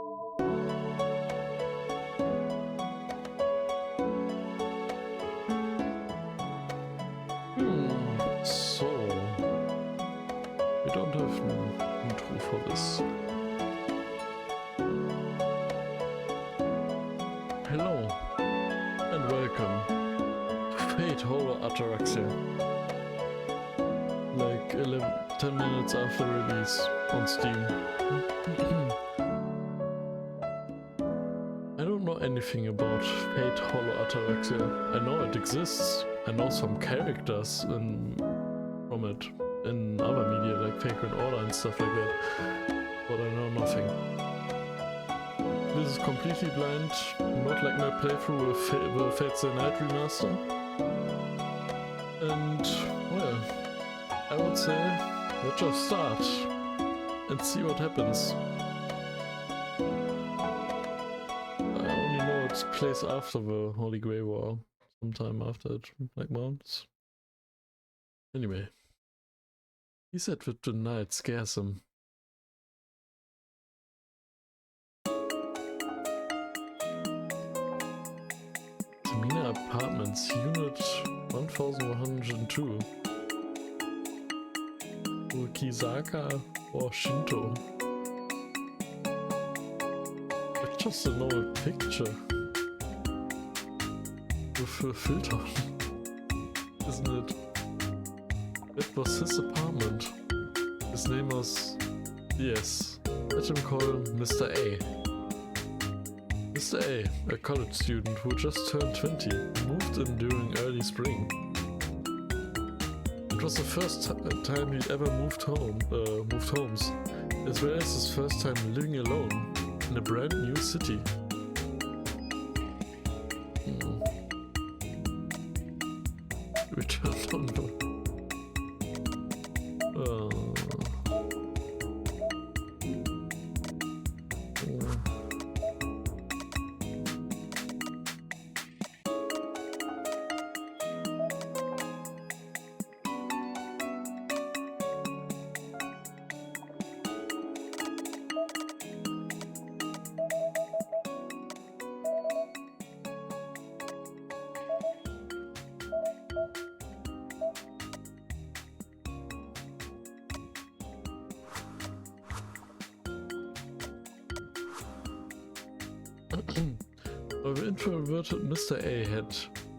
So, we don't have an intro for this. Hello and welcome to Fate Horror Ataraxia. Like 10 minutes after release on Steam. I don't know anything about Fate Horror Ataraxia. I know it exists. I know some characters from it in other media like Fake Order and stuff like that, but I know nothing. This is completely blind, not like my playthrough with Fate Stay Night Remaster. And, well, I would say, let's just start and see what happens. I only know it plays after the Holy Grey War. Sometime after it, like months. Anyway, he said that the night scares him. Tamina Apartments, Unit 1102. Ukizaka or Shinto. It's just a normal picture. With a filter, isn't it? It was his apartment. His name was... yes, let him call him Mr. A. Mr. A, a college student who just turned 20, moved in during early spring. It was the first time he'd ever moved homes, as well as his first time living alone in a brand new city. Returned on the... The introverted Mr. A had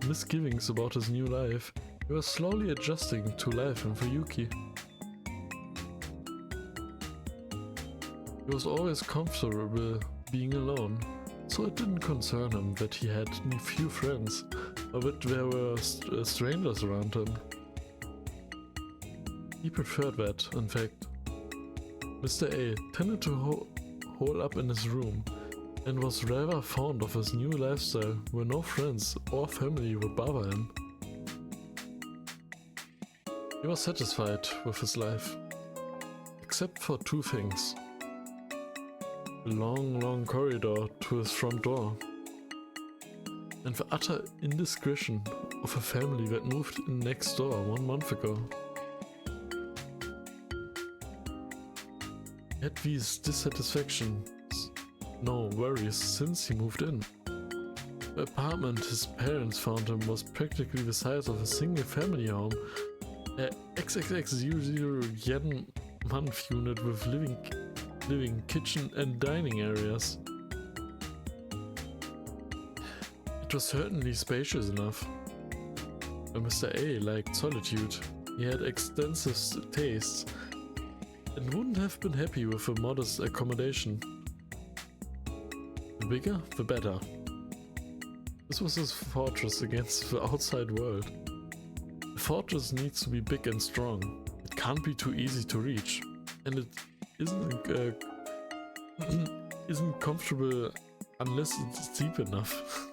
misgivings about his new life. He was slowly adjusting to life in Fuyuki. He was always comfortable being alone, so it didn't concern him that he had few friends, or that there were strangers around him. He preferred that, in fact. Mr. A tended to hole up in his room, and was rather fond of his new lifestyle where no friends or family would bother him. He was satisfied with his life, except for two things. The long corridor to his front door, and the utter indiscretion of a family that moved in next door 1 month ago. He had these dissatisfactions, no worries since he moved in. The apartment his parents found him was practically the size of a single family home, a XXX00 yen month unit with living kitchen and dining areas. It was certainly spacious enough. But Mr. A liked solitude. He had extensive tastes and wouldn't have been happy with a modest accommodation. The bigger, the better. This was his fortress against the outside world. The fortress needs to be big and strong. It can't be too easy to reach, and it isn't comfortable unless it's deep enough.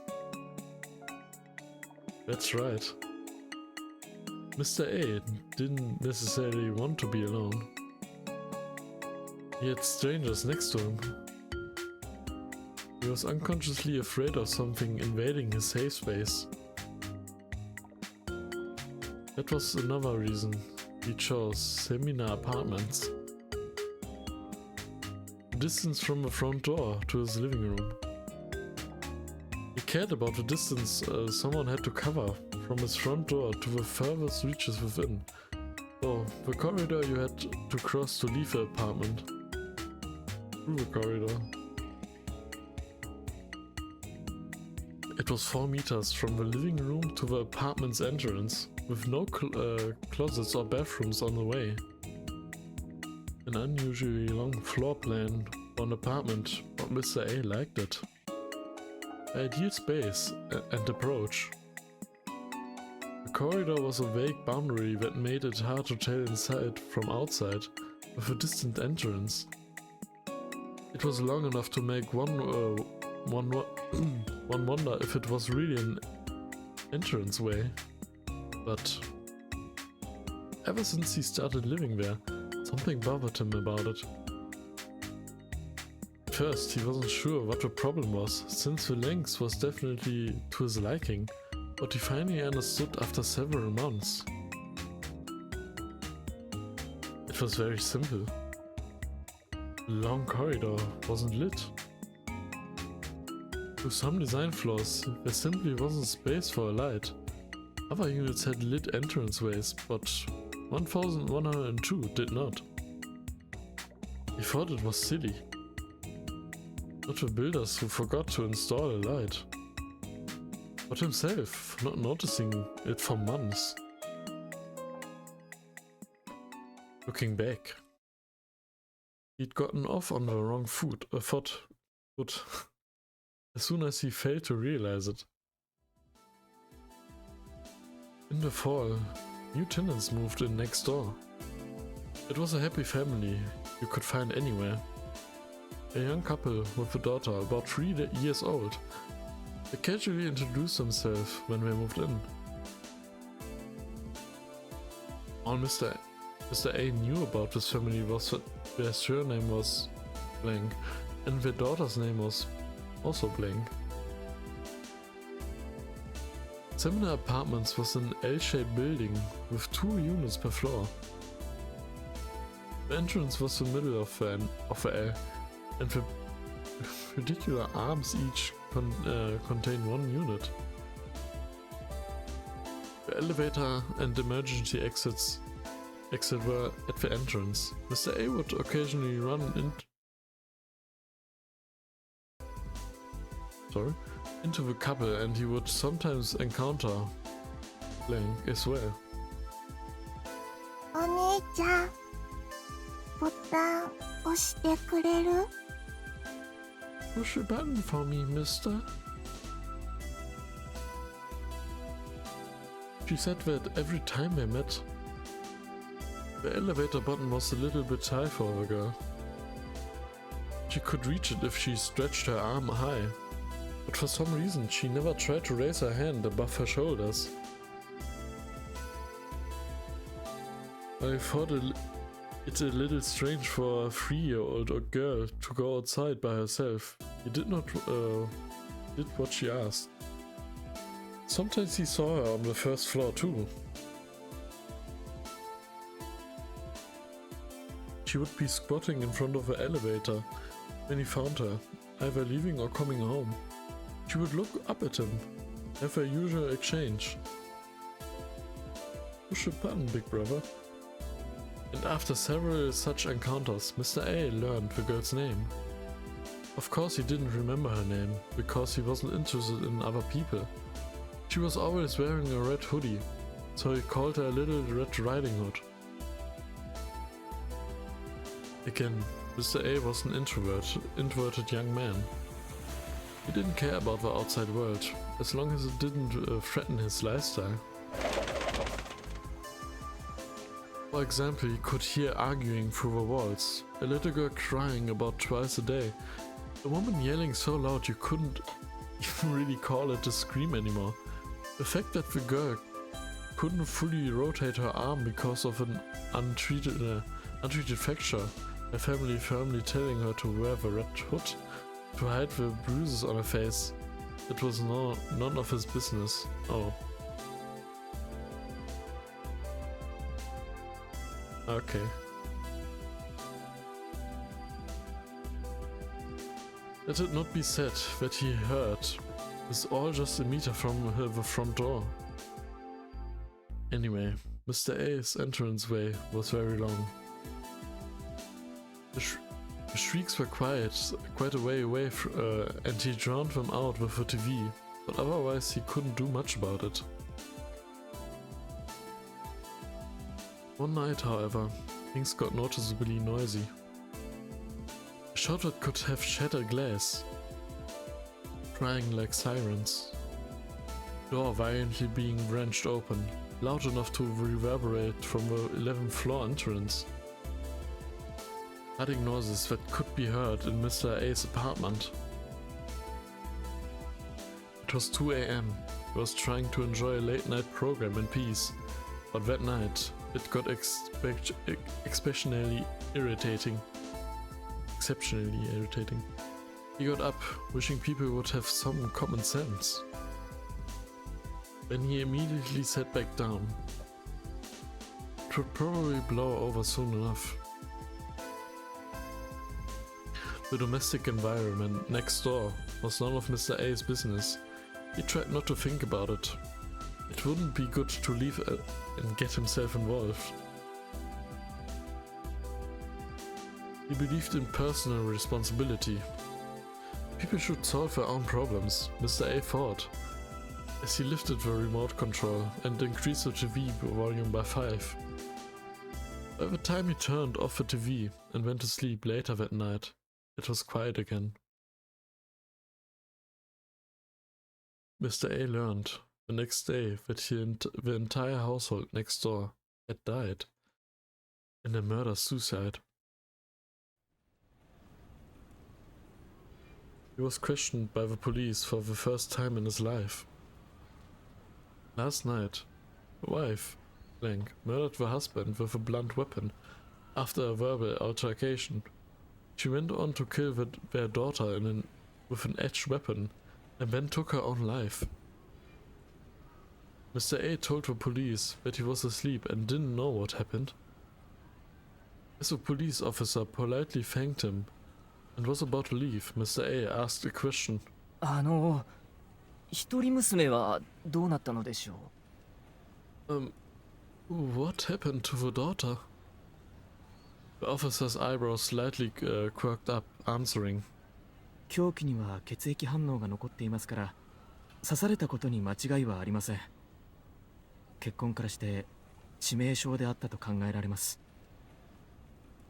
That's right. Mr. A didn't necessarily want to be alone. He had strangers next to him. He was unconsciously afraid of something invading his safe space. That was another reason he chose seminar apartments. The distance from the front door to his living room. He cared about the distance someone had to cover from his front door to the furthest reaches within. So, the corridor you had to cross to leave the apartment. Through the corridor. It was 4 meters from the living room to the apartment's entrance, with no closets or bathrooms on the way. An unusually long floor plan for an apartment, but Mr. A liked it. Ideal space and approach. The corridor was a vague boundary that made it hard to tell inside from outside, with a distant entrance. It was long enough to make one wonder if it was really an entranceway. But ever since he started living there, something bothered him about it. At first, he wasn't sure what the problem was, since the length was definitely to his liking, but he finally understood after several months. It was very simple. The long corridor wasn't lit. To some design flaws, there simply wasn't space for a light. Other units had lit entranceways, but 1102 did not. He thought it was silly. Not the builders who forgot to install a light, but himself for not noticing it for months. Looking back, he'd gotten off on the wrong foot as soon as he failed to realize it. In the fall, new tenants moved in next door. It was a happy family you could find anywhere. A young couple with a daughter about 3 years old. They casually introduced themselves when they moved in. All Mr. A knew about this family was that their surname was blank and their daughter's name was also blank. Similar Apartments was an L-shaped building with 2 units per floor. The entrance was the middle of the L, and the particular arms each contain 1 unit. The elevator and emergency exit were at the entrance. Mr. A would occasionally run into the couple, and he would sometimes encounter blank as well. お兄ちゃん、ボタン押してくれる？ Push a button for me, mister. She said that every time they met. The elevator button was a little bit high for the girl. She could reach it if she stretched her arm high, but for some reason she never tried to raise her hand above her shoulders. I thought it a little strange for a 3-year-old girl to go outside by herself. He did not did what she asked. Sometimes he saw her on the first floor too. She would be squatting in front of the elevator when he found her, either leaving or coming home. She would look up at him, have their usual exchange. Push a button, big brother. And after several such encounters, Mr. A learned the girl's name. Of course he didn't remember her name, because he wasn't interested in other people. She was always wearing a red hoodie, so he called her Little Red Riding Hood. Again, Mr. A was an introverted young man. He didn't care about the outside world, as long as it didn't threaten his lifestyle. For example, he could hear arguing through the walls, a little girl crying about twice a day, a woman yelling so loud you couldn't even really call it a scream anymore. The fact that the girl couldn't fully rotate her arm because of an untreated fracture, her family firmly telling her to wear the red hood to hide the bruises on her face. It was none of his business. Oh. Okay. Let it not be said that he heard. It's all just a meter from the front door. Anyway, Mr. A's entranceway was very long. The shrieks were quite a way away, and he drowned them out with a TV, but otherwise he couldn't do much about it. One night, however, things got noticeably noisy. A shot that could have shattered glass, crying like sirens. Door violently being wrenched open, loud enough to reverberate from the 11th floor entrance. Thudding noises that could be heard in Mr. A's apartment. It was 2 a.m. He was trying to enjoy a late night program in peace, but that night it got exceptionally irritating. He got up, wishing people would have some common sense. Then he immediately sat back down. It would probably blow over soon enough. The domestic environment next door was none of Mr. A's business. He tried not to think about it. It wouldn't be good to leave and get himself involved. He believed in personal responsibility. People should solve their own problems, Mr. A thought, as he lifted the remote control and increased the TV volume by 5. By the time he turned off the TV and went to sleep later that night, it was quiet again. Mr. A learned the next day that the entire household next door had died in a murder-suicide. He was questioned by the police for the first time in his life. Last night, the wife, Blank, murdered the husband with a blunt weapon after a verbal altercation. She went on to kill their daughter with an edged weapon and then took her own life. Mr. A told the police that he was asleep and didn't know what happened. As the police officer politely thanked him and was about to leave, Mr. A asked a question. 一人娘はどうなったのでしょう? What happened to the daughter? The officer's eyebrows slightly quirked up, answering. 凶器には血液反応が残っていますから、刺されたことに間違いはありません。血痕からして致命傷であったと考えられます。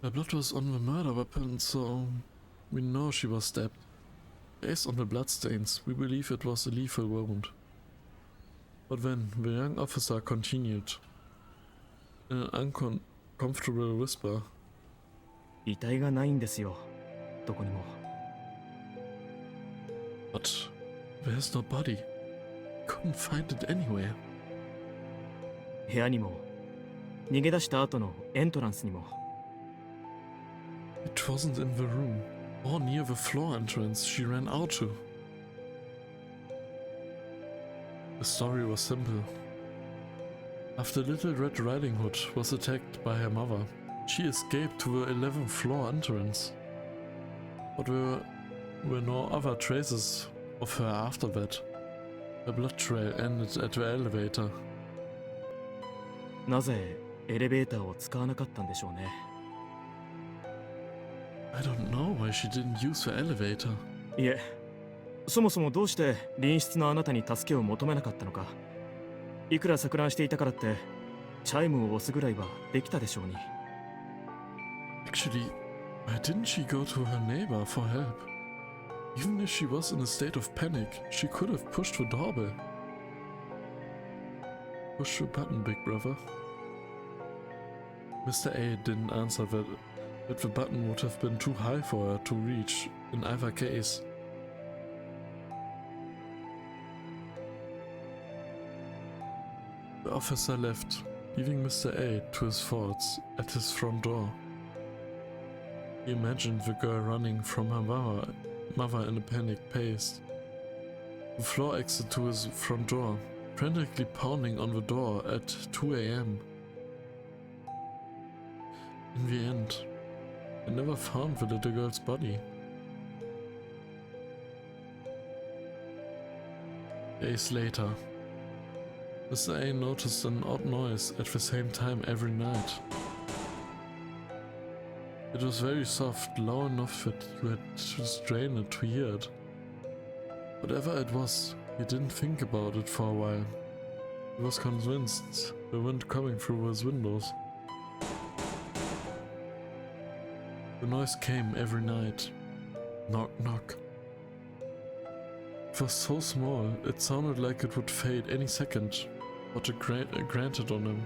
The blood was on the murder weapon, so we know she was stabbed. Based on the bloodstains, we believe it was a lethal wound. But then the young officer continued in an uncomfortable whisper. 遺体がないんですよ、どこにも。But there's no body. Couldn't find it anywhere. 部屋にも、逃げ出した後のエントランスにも。It wasn't in the room, or near the floor entrance she ran out to. The story was simple. After Little Red Riding Hood was attacked by her mother, she escaped to the 11th floor entrance. But there were no other traces of her after that. Her blood trail ended at the elevator. なぜエレベーターを使わなかったんでしょうね。I don't know why she didn't use the elevator. いえ、そもそもどうして隣室のあなたに助けを求めなかったのか。いくら錯乱していたからってチャイムを押すぐらいはできたでしょうに。Actually, why didn't she go to her neighbor for help? Even if she was in a state of panic, she could have pushed the doorbell. Push the button, big brother. Mr. A didn't answer that the button would have been too high for her to reach in either case. The officer left, leaving Mr. A to his thoughts at his front door. He imagined the girl running from her mother in a panicked pace. The floor exit to his front door, frantically pounding on the door at 2 a.m. In the end, they never found the little girl's body. Days later, Mr. A noticed an odd noise at the same time every night. It was very soft, low enough that you had to strain it to hear it. Whatever it was, he didn't think about it for a while. He was convinced the wind coming through his windows. The noise came every night. Knock, knock. It was so small, it sounded like it would fade any second, but it grated on him.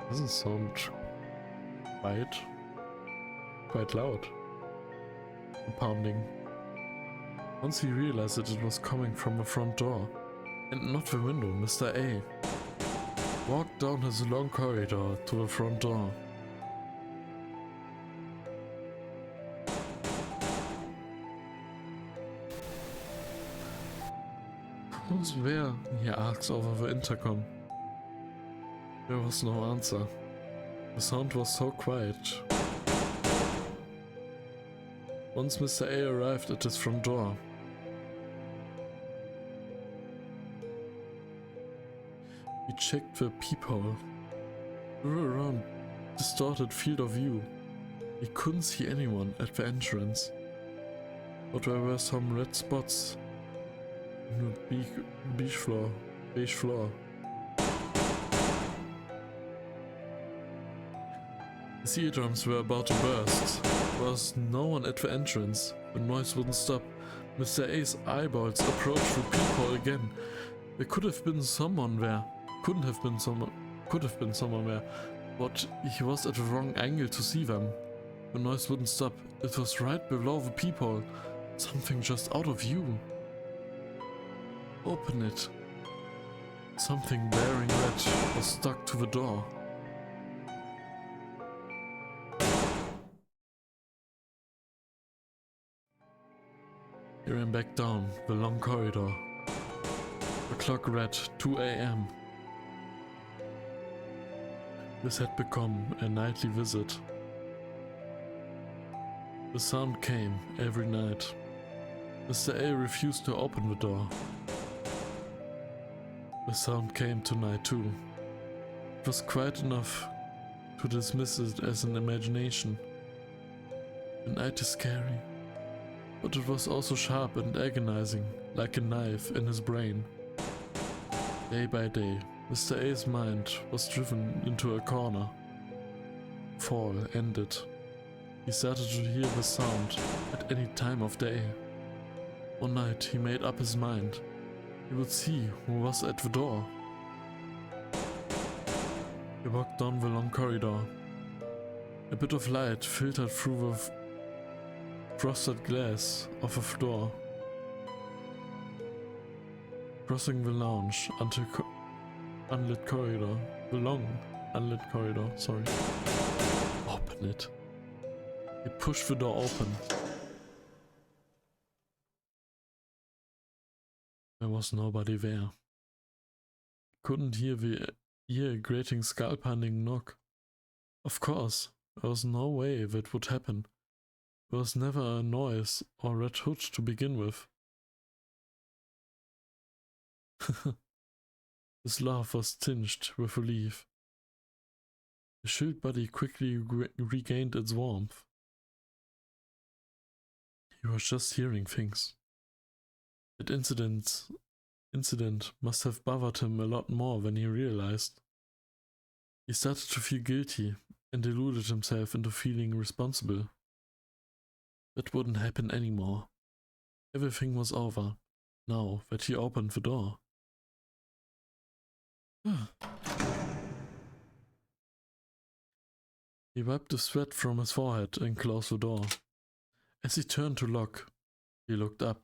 Doesn't sound quite loud. The pounding. Once he realized that it was coming from the front door, and not the window, Mr. A walked down his long corridor to the front door. Who's there? He asks over the intercom. There was no answer. The sound was so quiet. Once Mr. A arrived at his front door, he checked the peephole. Through a round, distorted field of view, he couldn't see anyone at the entrance, but there were some red spots in the beige floor. His eardrums were about to burst. There was no one at the entrance. The noise wouldn't stop. Mr. A's eyeballs approached the peephole again. There could have been someone there. Could have been someone there. But he was at the wrong angle to see them. The noise wouldn't stop. It was right below the peephole. Something just out of view. Open it. Something bearing red was stuck to the door. He ran back down the long corridor. The clock read 2 a.m. This had become a nightly visit. The sound came every night. Mr. A refused to open the door. The sound came tonight too. It was quiet enough to dismiss it as an imagination. The night is scary, but it was also sharp and agonizing, like a knife in his brain. Day by day, Mr. A's mind was driven into a corner. Fall ended. He started to hear the sound at any time of day. One night he made up his mind. He would see who was at the door. He walked down the long corridor. A bit of light filtered through the frosted glass of the floor. Crossing the lounge until unlit corridor. The long unlit corridor, sorry. Open it. He pushed the door open. There was nobody there. Couldn't hear the ear-grating, skull-pounding knock. Of course, there was no way that would happen. There was never a noise or red hood to begin with. His laugh was tinged with relief. His chilled body quickly regained its warmth. He was just hearing things. That incident must have bothered him a lot more than he realized. He started to feel guilty and deluded himself into feeling responsible. That wouldn't happen anymore. Everything was over, now that he opened the door. He wiped the sweat from his forehead and closed the door. As he turned to lock, he looked up.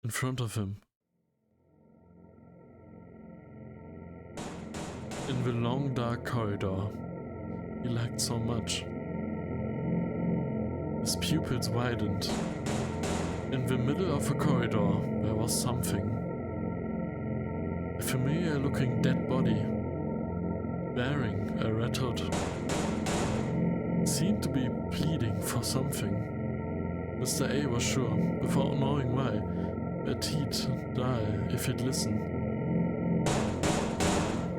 In front of him, in the long dark corridor he liked so much, his pupils widened. In the middle of the corridor there was something. A familiar looking dead body, bearing a red hood. It seemed to be pleading for something. Mr. A was sure, without knowing why, that he'd die if he'd listen.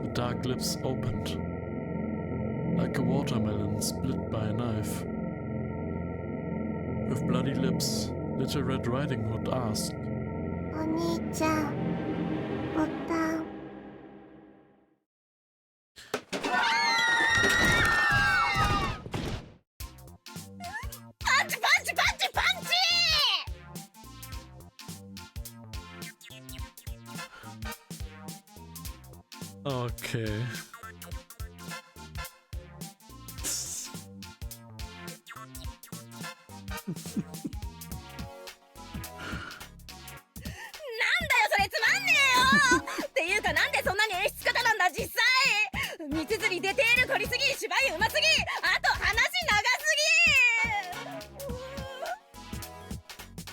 The dark lips opened, like a watermelon split by a knife. With bloody lips, Little Red Riding Hood asked, お兄ちゃん、ボタン。パンチパンチパンチパンチOkay.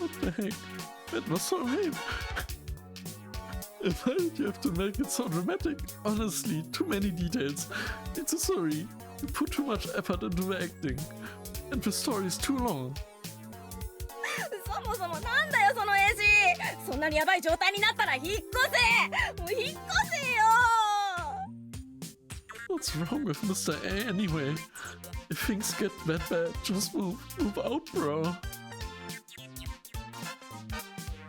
What the heck? That was so lame. Why did you have to make it so dramatic? Honestly, too many details. It's so sorry. You put too much effort into the acting. And the story is too long. そもそもなんだよその絵師。そんなにヤバい状態になったら引っ越せ。もう引っ越せよ。 What's wrong with Mr. A anyway? If things get that bad, just move out, bro.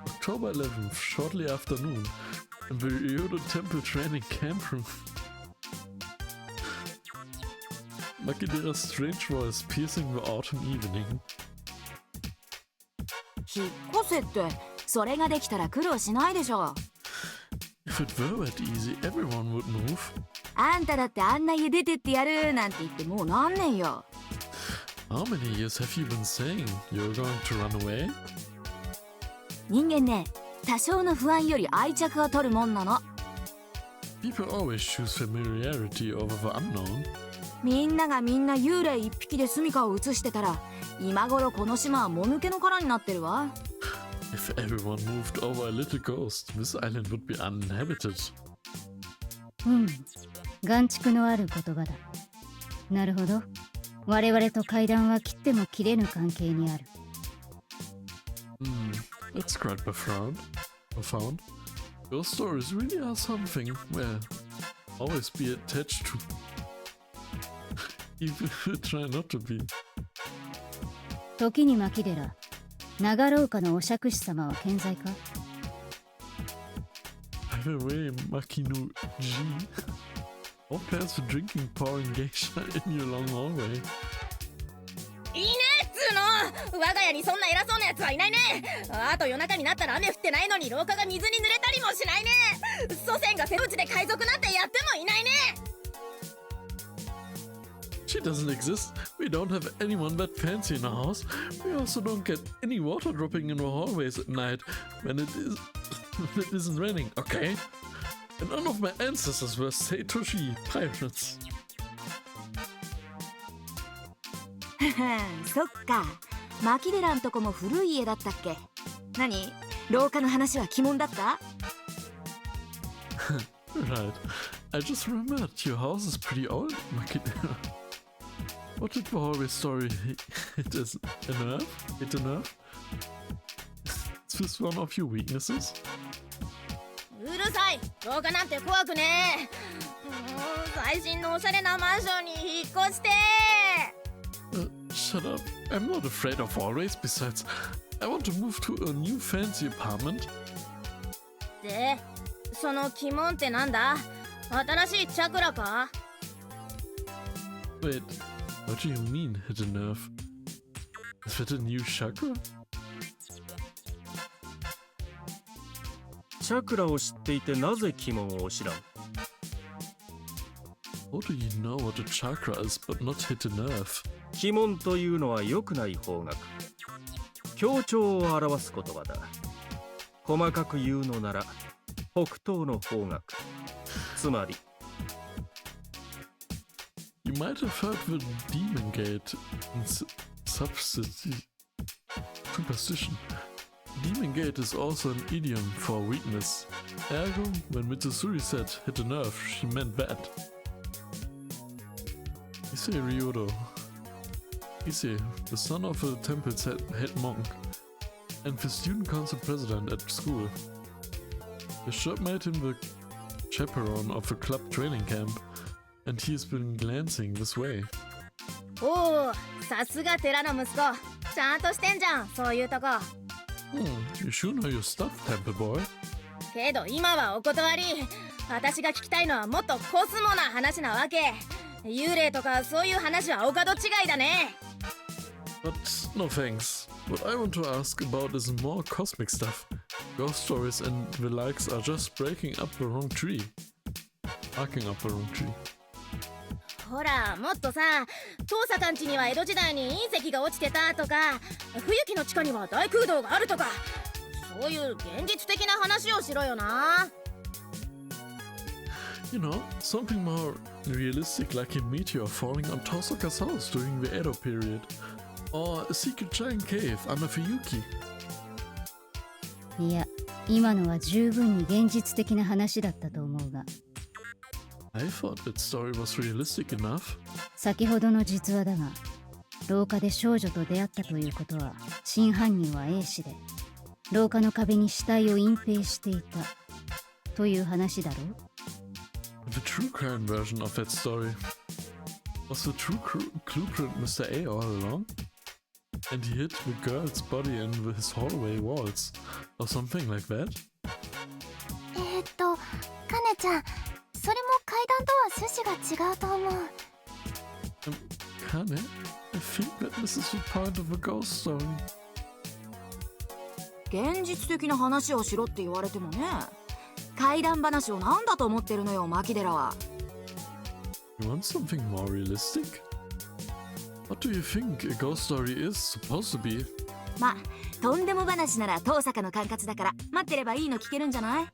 October 11th, shortly after noon, in the Ryodo Temple training camp room. Makidera's strange voice piercing the autumn evening. 引っ越せって、それができたら苦労しないでしょ。 If it were that easy, everyone would move. あんただってあんな家出てってやるなんて言ってもう何年よ。 How many years have you been saying you're going to run away? 人間ね、多少の不安より愛着を取るもんなの。 People always choose familiarity over the unknown. みんながみんな幽霊一匹で住処を移してたら、今頃この島はもぬけの殻になってるわ。 If everyone moved over a little ghost, this island would be uninhabited. 眼蓄のある言葉だ。なるほど。我々と階段は切っても切れぬ関係にある。That's quite profound. Ghost stories really are something where always be attached to. Even if you try not to be. 時に牧寺、長廊下のお釈師様は健在か？ By the way, Makino G. All plans for drinking pouring geisha in your long hallway. いいねっつーの。我が家にそんな偉そうなやつはいないね。あと夜中になったら雨降ってないのに廊下が水に濡れたりもしないね。祖先が手打ちで海賊なんてやってもいないね。 She doesn't exist. We don't have anyone that fancy in our house. We also don't get any water dropping in the hallways at night when it isn't raining, okay? And none of my ancestors were Seitoshi pirates. そっか。牧寺んとこも古い家だったっけ？何？廊下の話は鬼門だった？ Right. I just remembered your house is pretty old, Makidera. What did the hallway story hit as a nerve? Hit a nerve? Is this one of your weaknesses? うるさい。廊下なんて怖くねえ。最新のおしゃれなマンションに引っ越して。Shut up. I'm not afraid of hallways. Besides, I want to move to a new fancy apartment. で、その鬼門ってなんだ？新しいチャクラか？ Wait, what do you mean, hit a nerve? Is that a new chakra? チャクラを知っていてなぜ鬼門を知らん？ How do you know what a chakra is but not hit a nerve? 鬼門というのは良くない方角。強調を表す言葉だ。細かく言うのなら北東の方角。つまり You might have heard the demon gate in superstition. Demon gate is also an idiom for weakness. Ergo, when Mitsuri said hit a nerve, she meant that. Issei Ryodo. Issei, the son of a temple's head monk, and the student council president at school. His job made him the chaperone of a club training camp, and he has been glancing this way. おお、さすが寺の息子。ちゃんとしてんじゃん、そういうとこ。You sure know your stuff, Temple Boy. けど今はお断り。私が聞きたいのはもっとコスモな話なわけ。幽霊とかそういう話はお門違いだね。But no thanks. What I want to ask about is more cosmic stuff. Ghost stories and the likes are just breaking up the wrong tree. Barking up the wrong tree. ほら、もっとさ、父さたんちには江戸時代に隕石が落ちてたとか、冬木の地下には大空洞があるとか、そういう現実的な話をしろよな。You know, something more realistic like a meteor falling on Tosaka's house during the Edo period. Or a secret giant cave under Fuyuki. いや、今のは十分に現実的な話だったと思うが。I thought that story was realistic enough. 先ほどの実話だが、廊下で少女と出会ったということは、真犯人は A 氏で、廊下の壁に死体を隠蔽していたという話だろう。The true crime version of that story. Was the true culprit Mr. A all along? And he hid the girl's body in his hallway walls, or something like that? カネちゃん、それも階段とは趣旨が違うと思う。Kane? I think that this is the point of a ghost story. 現実的な話をしろって言われてもね。怪談話を何だと思ってるのよ、牧寺は。You want something more realistic? What do you think a ghost story is supposed to be? ま、とんでも話なら遠坂の管轄だから待ってればいいの聞けるんじゃない？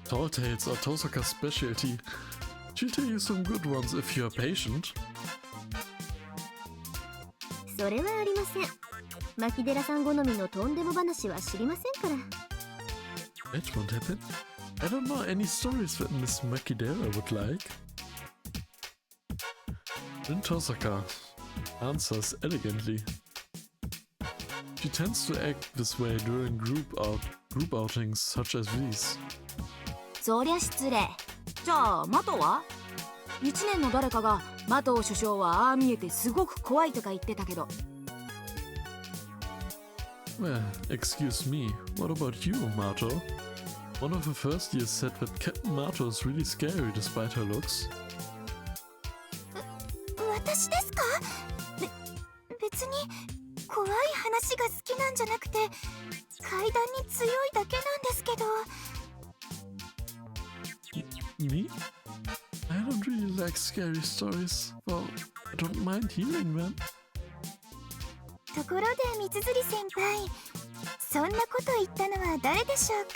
Tall tales are Tosaka's specialty. She'll tell you some good ones if you are patient. それはありません。牧寺さん好みのとんでも話は知りませんから。That won't happen. I don't know any stories that Miss Makidera would like. Then Tosaka answers elegantly. She tends to act this way during group outings such as these. そりゃ失礼。じゃあ、マトは？一年の誰かがマト首相はああ見えてすごく怖いとか言ってたけど。Well, excuse me, what about you, Mato? One of the first years said that Captain Mato is really scary despite her looks. 私ですか？別に怖い話が好きなんじゃなくて階段に強いだけなんですけど。Me? I don't really like scary stories. Well, I don't mind hearing them. ところで三つ先輩、そんなこと言ったのは誰でしょうか？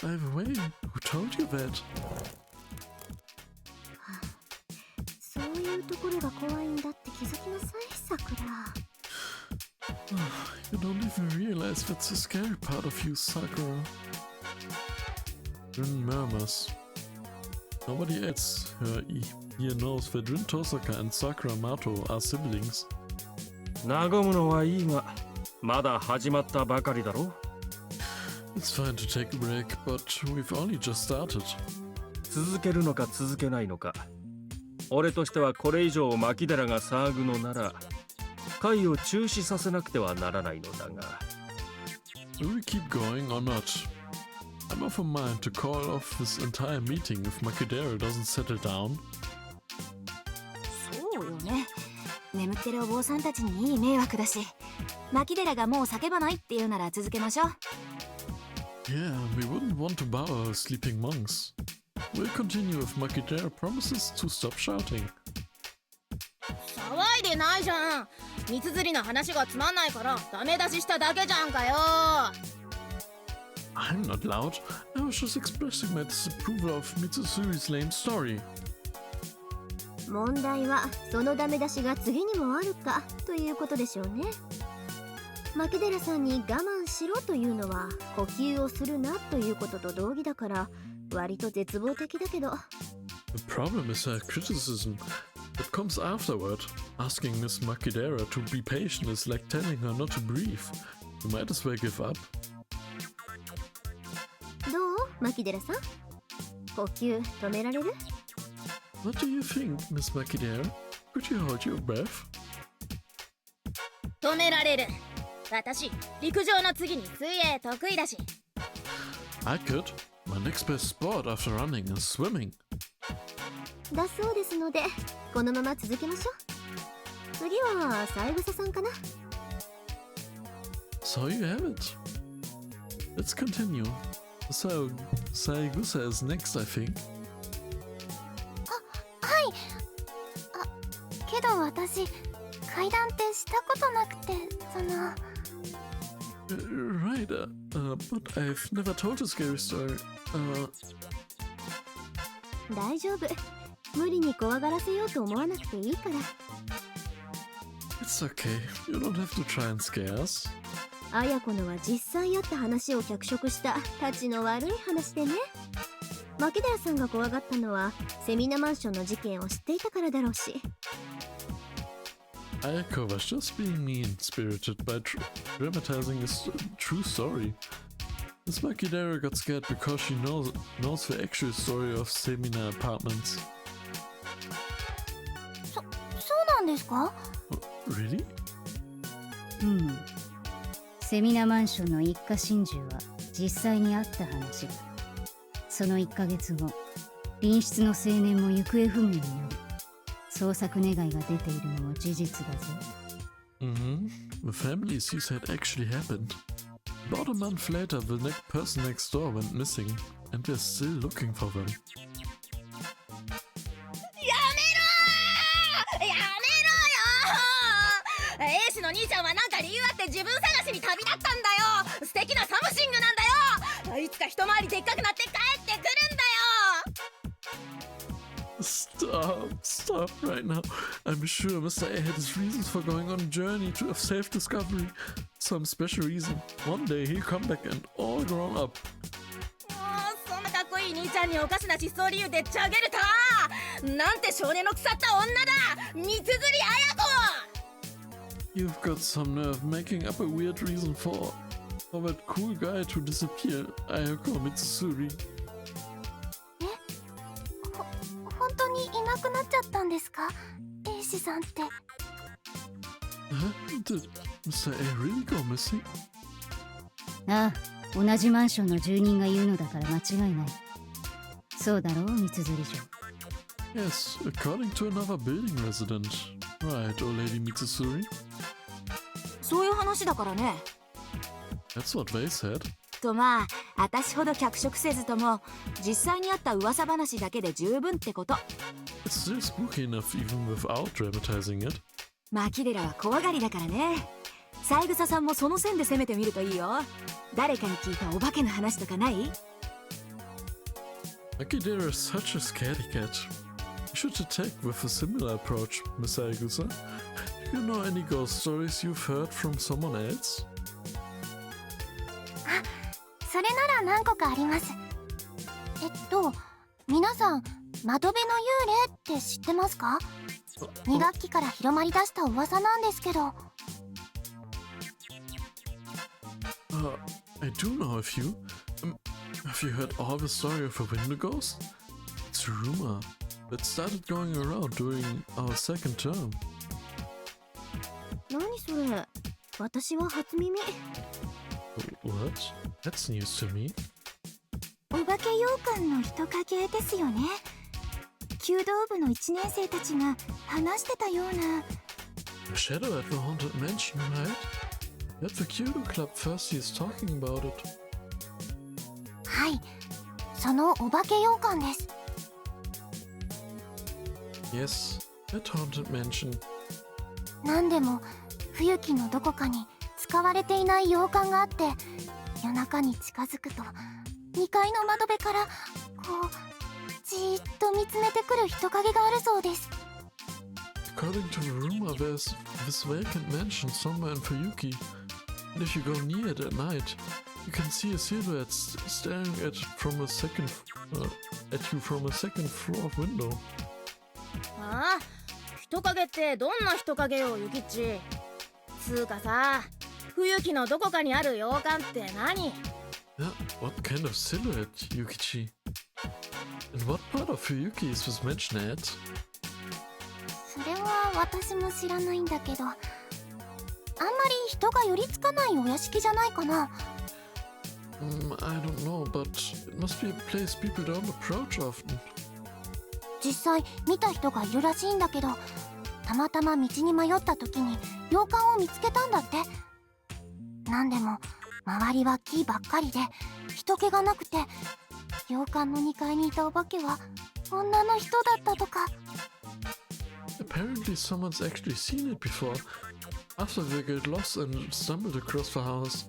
By the way, who told you that? そういうところが怖いんだって気づきなさい、さくら。You don't even realize that's the scary part of you, Sakura. Rin murmurs. Nobody else here knows that Rin Tosaka and Sakura Mato are siblings. 和むのはいいが、まだ始まったばかりだろ。It's fine to take a break, but we've only just started. 続けるのか続けないのか。俺としてはこれ以上牧寺が騒ぐのなら、会を中止させなくてはならないのだが。Will we keep going or not? I'm of a mind to call off this entire meeting if Makidera doesn't settle down. そうよね。眠ってるお坊さんたちにいい迷惑だし、牧寺がもう叫ばないって言うなら続けましょう。Yeah, we wouldn't want to bother sleeping monks. We'll continue if Makidera promises to stop shouting. 騒いでないじゃん。三つの話がつまんないからダメ出ししただけじゃんかよ。I'm not loud. I was just expressing my disapproval of Mitsuri's lame story. 問題はそのダメ出しが次にもあるかということでしょうね。牧寺さんに我慢しろというのは呼吸をするなということと同義だから割と絶望的だけど。 The problem is her criticism. It comes afterward. Asking Miss Makidera to be patient is like telling her not to breathe. You might as well give up. どうマキデラさん、呼吸止められる？ What do you think, Miss Makidera? Could you hold your breath? 止められる。私、陸上の次に水泳得意だし。I could. My next best sport after running is swimming. だそうですので、このまま続けましょう。次は三枝さんかな。 So you have it. Let's continue. So, Saigusa is next, I think. はい。けど私、階段ってしたことなくて、Right, but I've never told a scary story. 大丈夫。無理に怖がらせようと思わなくていいから。 It's okay. You don't have to try and scare us. 綾子のは実際あった話を脚色したたちの悪い話でね。牧寺さんが怖がったのはセミナマンションの事件を知っていたからだろうし。Ayako was just being mean-spirited by dramatizing a true story. Miss Makidera got scared because she knows the actual story of seminar apartments. そうなんですか？ Really? セミナマンションの一家心中は実際にあった話だ。その1ヶ月後、隣室の青年も行方不明になり、捜索願いが出ているのも事実だぞ。The family suicide actually happened. About a month later, the person next door went missing, and they're still looking for them. やめろよエイシの兄ちゃんはなんか理由あって自分探しに旅立ったんだよ。素敵なサムシングなんだよ。いつか一回りでっかくなって帰ってくるんだよ。Stop right now. I'm sure Mr. A had his reasons for going on a journey of self-discovery. Some special reason. One day he'll come back and all grown up. そんなかっこいい兄ちゃんにおかしな失踪理由でっちゃげるとはなんて少年の腐った女だ三綴綾子。 You've got some nerve making up a weird reason for that cool guy to disappear, Ayako Mitsuri. 本当にいなくなっちゃったんですか？エイシさんって。Did Mr. A really go missing? ああ、同じマンションの住人が言うのだから間違いない。そうだろう、三綴城。 Yes, according to another building resident. Right, old lady Mitsuri? そういう話だからね。 That's what they said. とまあ、私ほど脚色せずとも実際にあった噂話だけで十分ってこと。 It's still spooky enough even without dramatizing it. 牧寺は怖がりだからね。三枝さんもその線で攻めてみるといいよ。誰かに聞いたお化けの話とかない？ Akidera is such a scaredy cat. You should attack with a similar approach, Miss Ayagusa. Do you know any ghost stories you've heard from someone else? それなら何個かあります。皆さん窓辺の幽霊って知ってますか？2学期から広まりだした噂なんですけど。I do know a few. Have you heard all the story of a window ghost? It's a rumor that started going around during our second term. 何それ？私は初耳。What? That's news to me. お化け洋館の人影ですよね。弓道部の1年生たちが話してたような。 The shadow at the haunted mansion, right? At the Kyoto Club first he is talking about it. はい、そのお化け洋館です。 Yes, that haunted mansion. 何でも冬季のどこかに使われていない洋館があって、夜中に近づくと2階の窓辺からこうじーっと見つめてくる人影があるそうです。 According to the rumor, there's this vacant mansion somewhere in Fuyuki, and if you go near it at night, you can see a silhouette staring at you from a second floor window. ああ、人影ってどんな人影よ、ユキチ。つうかさ、冬季のどこかにある洋館って何？ Yeah, what kind of silhouette, Yukichi? And what part of Fuyuki is this mentioned at? それは私も知らないんだけど、あんまり人が寄りつかないお屋敷じゃないかな。I don't know, but it must be a place people don't approach often. 実際見た人がいるらしいんだけど、たまたま道に迷った時に洋館を見つけたんだって。なんでも周りは木ばっかりで人気がなくて、洋館の2階にいたお化けは女の人だったとか。Apparently someone's actually seen it before. After they get lost and stumbled across the house.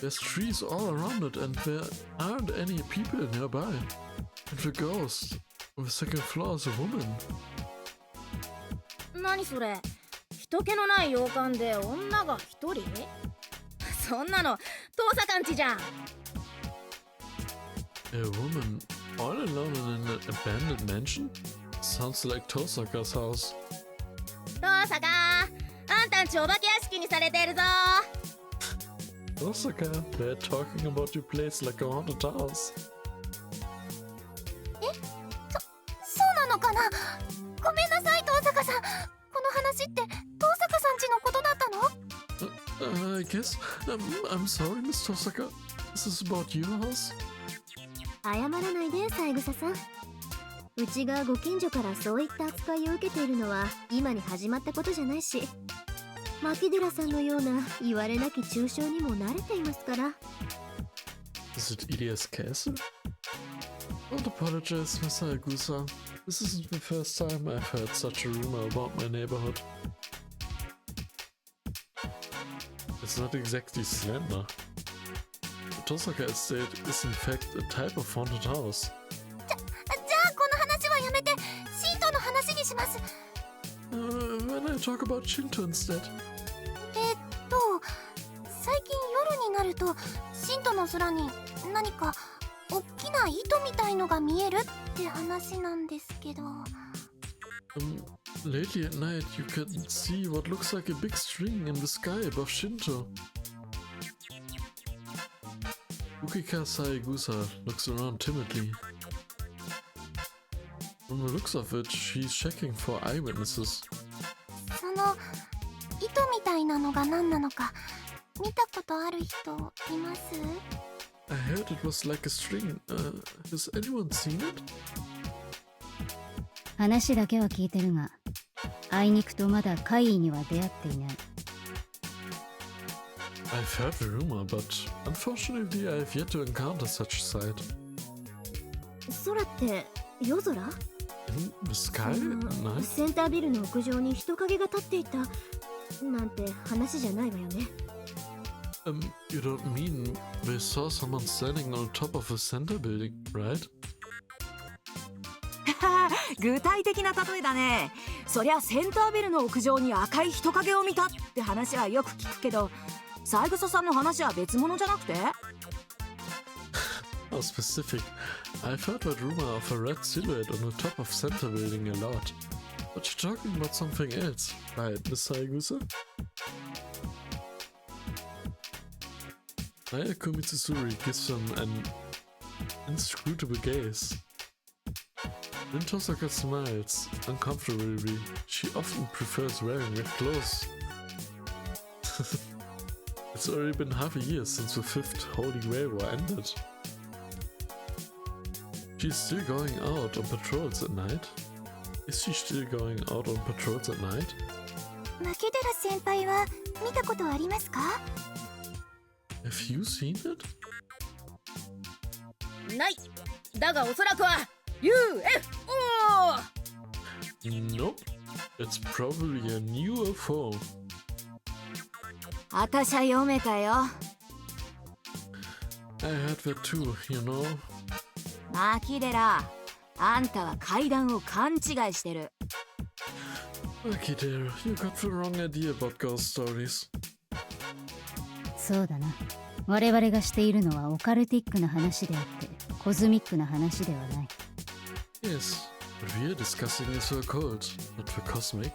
There's trees all around it and there aren't any people nearby. And the ghost on the second floor is a woman. 何それ、人気のない洋館で女が一人？そんなの父さかんちじゃん。A woman all alone in an abandoned mansion? Sounds like Tosaka's house. 父さか、あんたんちお化け屋敷にされてるぞ。Tosaka, they're talking about your place like a haunted house. そうなのかな。ごめんなさい東坂さん、この話って東坂さんちのことだったの？I guess. I'm sorry, Miss Tosaka. This is about your house? 謝らないで三枝さん。うちがご近所からそういった扱いを受けているのは今に始まったことじゃないし、牧寺さんのような言われなき中傷にも慣れていますから。 Is it Ilias Castle? Don't apologize, Miss Hayagusa. This isn't the first time I've heard such a rumor about my neighborhood. It's not exactly slander. The Tosaka estate is in fact a type of haunted house. じゃあこの話はやめてシートの話にします。When I talk about Shinto instead. 最近夜になると神都の空に何か大きな糸みたいのが見えるって話なんですけど。Lately at night you can see what looks like a big string in the sky above Shinto. Ukika Saegusa looks around timidly. From the looks of it, she's checking for eyewitnesses. その糸みたいなのが何なのか見たことある人います？ I heard it was like a string. Has anyone seen it? 話だけは聞いてるが、あいにくとまだ怪異には出会っていない。I've heard the rumor, but unfortunately I've yet to encounter such a sight. 空って夜空？ In the sky at night? センタービルの屋上に人影が立っていたなんて話じゃないわよね。You don't mean they saw someone standing on top of a center building, right? 具体的な例えだね。そりゃセンタービルの屋上に赤い人影を見たって話はよく聞くけど、三枝さんの話は別物じゃなくて？ How specific. I've heard that rumor of a red silhouette on the top of center building a lot. But you're talking about something else, right, Miss Saegusa? Ayako Mitsuri gives him an inscrutable gaze. Then Tosaka smiles uncomfortably. She often prefers wearing red clothes. It's already been half a year since the 5th Holy Grail War ended. She's still going out on patrols at night? Is she still going out on patrols at night? 牧寺先輩は見たことありますか？ Have you seen it? ない。だがおそらくは UFO! Nope. It's probably a new UFO. あたしゃ読めたよ。I heard that too, you know. 牧寺、あんたは階段を勘違いしてる。Okay, dear, you got the wrong idea about ghost stories. そうだな。我々がしているのはオカルティックな話であって、コズミックな話ではない。Yes, What we're discussing is for cold, not for cosmic.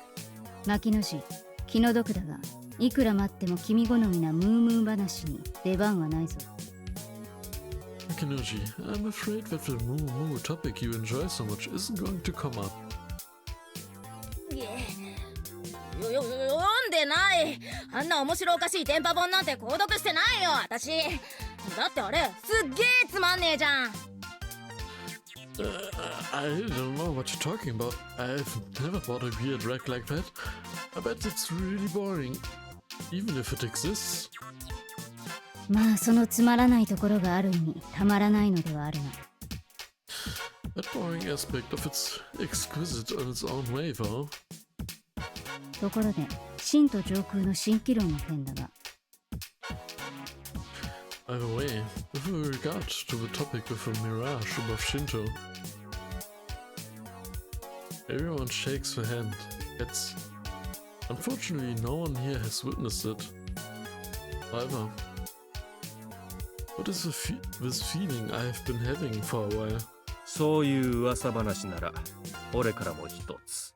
牧野氏、気の毒だが、いくら待っても君好みなムームー話に出番はないぞ。Akinoji, I'm afraid that the moo moo topic you enjoy so much isn't going to come up. 読んでない。あんな面白おかしい電波本なんて購読してないよ、私。だってあれ、すっげえつまんねえじゃん。I don't know what you're talking about. I've never bought a weird rack like that. I bet it's really boring, even if it exists. まあそのつまらないところがある意味たまらないのではあるが。That boring aspect of it's exquisite on its own way, though. ところで、神と上空の蜃気楼の件だが。By the way, with regard to the topic with the mirage above Shinto, everyone shakes their hand. Unfortunately, no one here has witnessed it. However, what is this feeling I have been having for a while? そういう噂話なら俺からも一つ。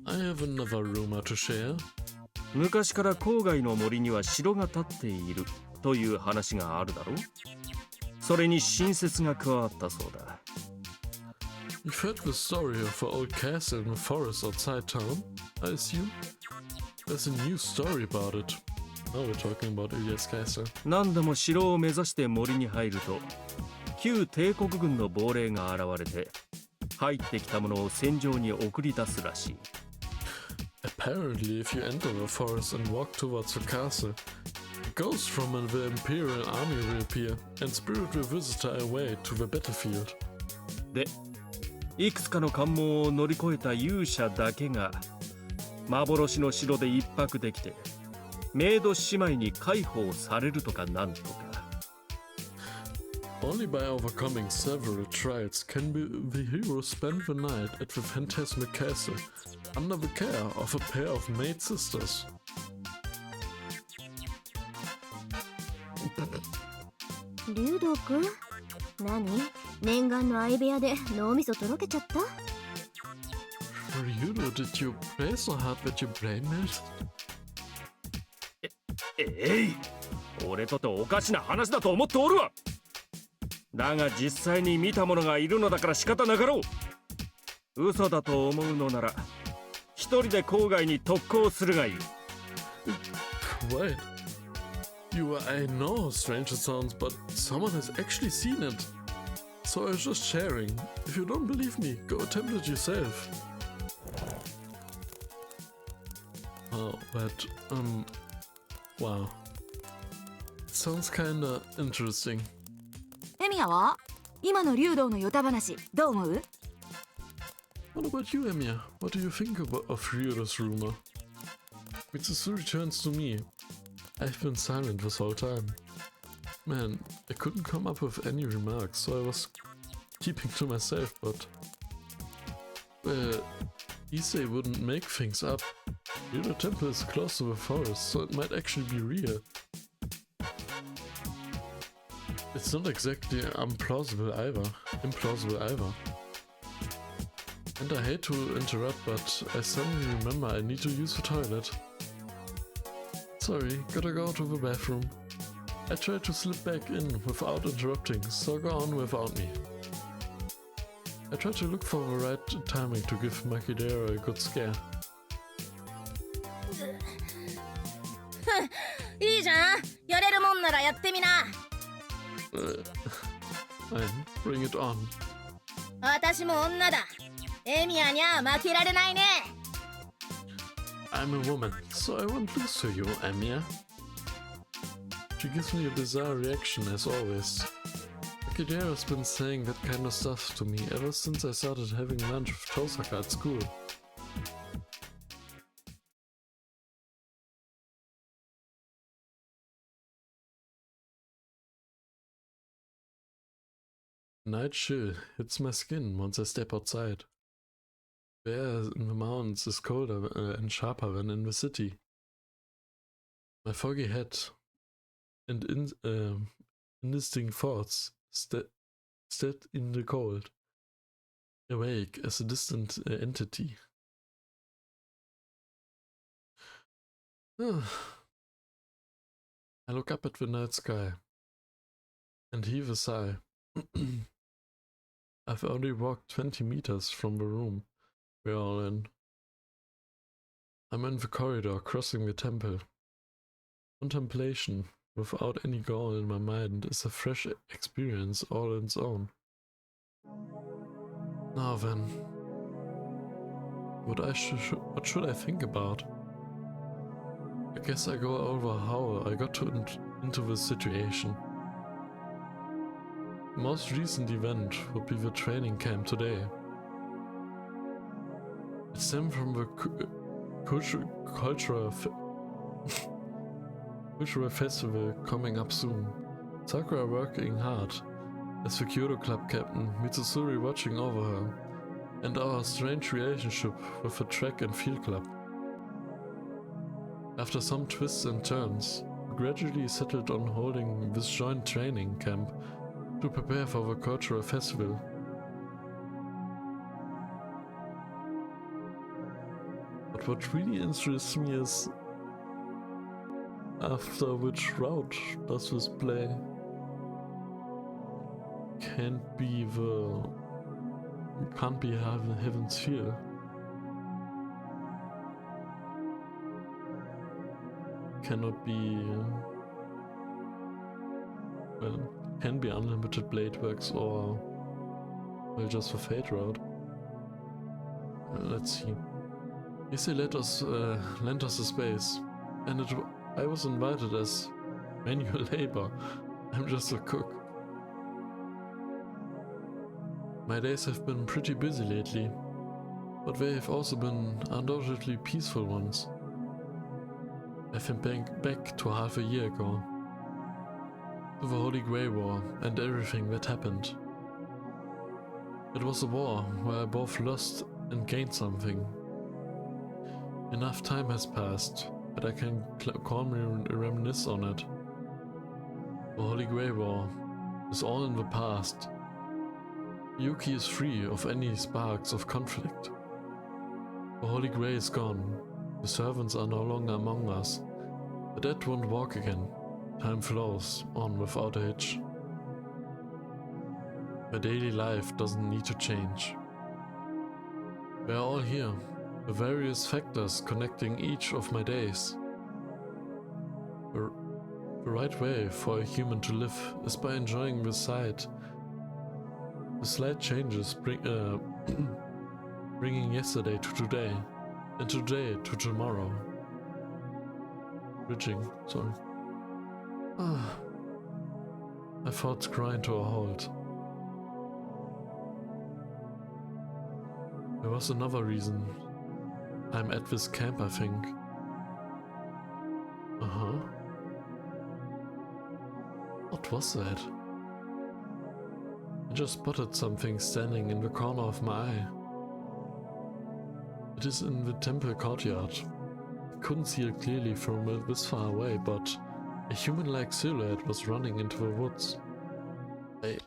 I have another rumor to share. 昔から郊外の森には城が建っているという話があるだろう。それに新説が加わったそうだ。You've heard the story of an old castle in the forest outside town, I assume? There's a new story about it. Now we're talking about Ilias Castle. 何度も城を目指して森に入ると旧帝国軍の亡霊が現れて入ってきたものを戦場に送り出すらしい。Apparently, if you enter the forest and walk towards the castle, a ghost from the Imperial army will appear, and spirit will visit her away to the battlefield. で、いくつかの関門を乗り越えた勇者だけが幻の城で一泊できてメイド姉妹に解放されるとかなんとか。Only by overcoming several trials can the hero spend the night at the phantasmal castle under the care of a pair of maid sisters. 竜道くん、何？念願の相部屋で脳みそとろけちゃった？ Ryudo, did you play so hard that your brain melted? 俺とておかしな話だと思っておるわ。だが実際に見た者がいるのだから仕方なかろう。嘘だと思うのなら一人で郊外に特攻するがいい。Wait. I know how strange it sounds, but someone has actually seen it. So I was just sharing. If you don't believe me, go attempt it yourself. Oh, but, wow. It sounds kinda interesting. エミヤは今の竜道のヨタ話どう思う？ What about you, Emiya? What do you think of Ryudo's rumor? Mitsusu returns to me. I've been silent this whole time. Man, I couldn't come up with any remarks, so I was keeping to myself, but... Well, Issei wouldn't make things up. Ryudo Temple is close to the forest, so it might actually be real. It's not exactly implausible either. And I hate to interrupt, but I suddenly remember I need to use the toilet. Sorry, gotta go to the bathroom. I tried to slip back in without interrupting, so go on without me. I tried to look for the right timing to give Makidera a good scare. いいじゃん。やれるもんならやってみな。Fine, bring it on. 私も女だ。エミヤにゃ負けられないね。I'm a woman, so I won't lose to you, Emiya. She gives me a bizarre reaction, as always. Makidera's been saying that kind of stuff to me ever since I started having lunch with Tosaka at school. Night chill hits my skin once I step outside. The air in the mountains is colder and sharper than in the city. My foggy head and indistinct thoughts stead in the cold. awake as a distant entity. I look up at the night sky and heave a sigh. I've only walked 20 meters from the room we're all in. I'm in the corridor crossing the temple. Contemplation, without any goal in my mind, is a fresh experience all on its own. Now then, what should I think about? I guess I go over how I got into this situation. The most recent event would be the training camp today. It stemmed from the cultural festival coming up soon. Sakura working hard as the Kyoto Club captain, Mitsuzuri watching over her, and our strange relationship with the track and field club. After some twists and turns, we gradually settled on holding this joint training camp to prepare for the cultural festival. But what really interests me is after which route does this play? Can't be Heaven's Feel. Cannot be, well, can be Unlimited Blade Works or, well, just the Fate route. Let's see. Issei lent us a space, and I was invited as manual labor. I'm just a cook. My days have been pretty busy lately, but they have also been undoubtedly peaceful ones. I've been back to half a year ago, to the Holy Grey War and everything that happened. It was a war where I both lost and gained something. Enough time has passed that I can calmly reminisce on it. The Holy Grey War is all in the past. Yuki is free of any sparks of conflict. The Holy Grey is gone. The servants are no longer among us. The dead won't walk again. Time flows on without a hitch. My daily life doesn't need to change. We are all here, the various factors connecting each of my days. The right way for a human to live is by enjoying the slight changes bringing yesterday to today, and today to tomorrow. Bridging, sorry. My thoughts grind to a halt. There was another reason. I'm at this camp, I think. What was that? I just spotted something standing in the corner of my eye. It is in the temple courtyard. I couldn't see it clearly from this far away, but a human-like silhouette was running into the woods. It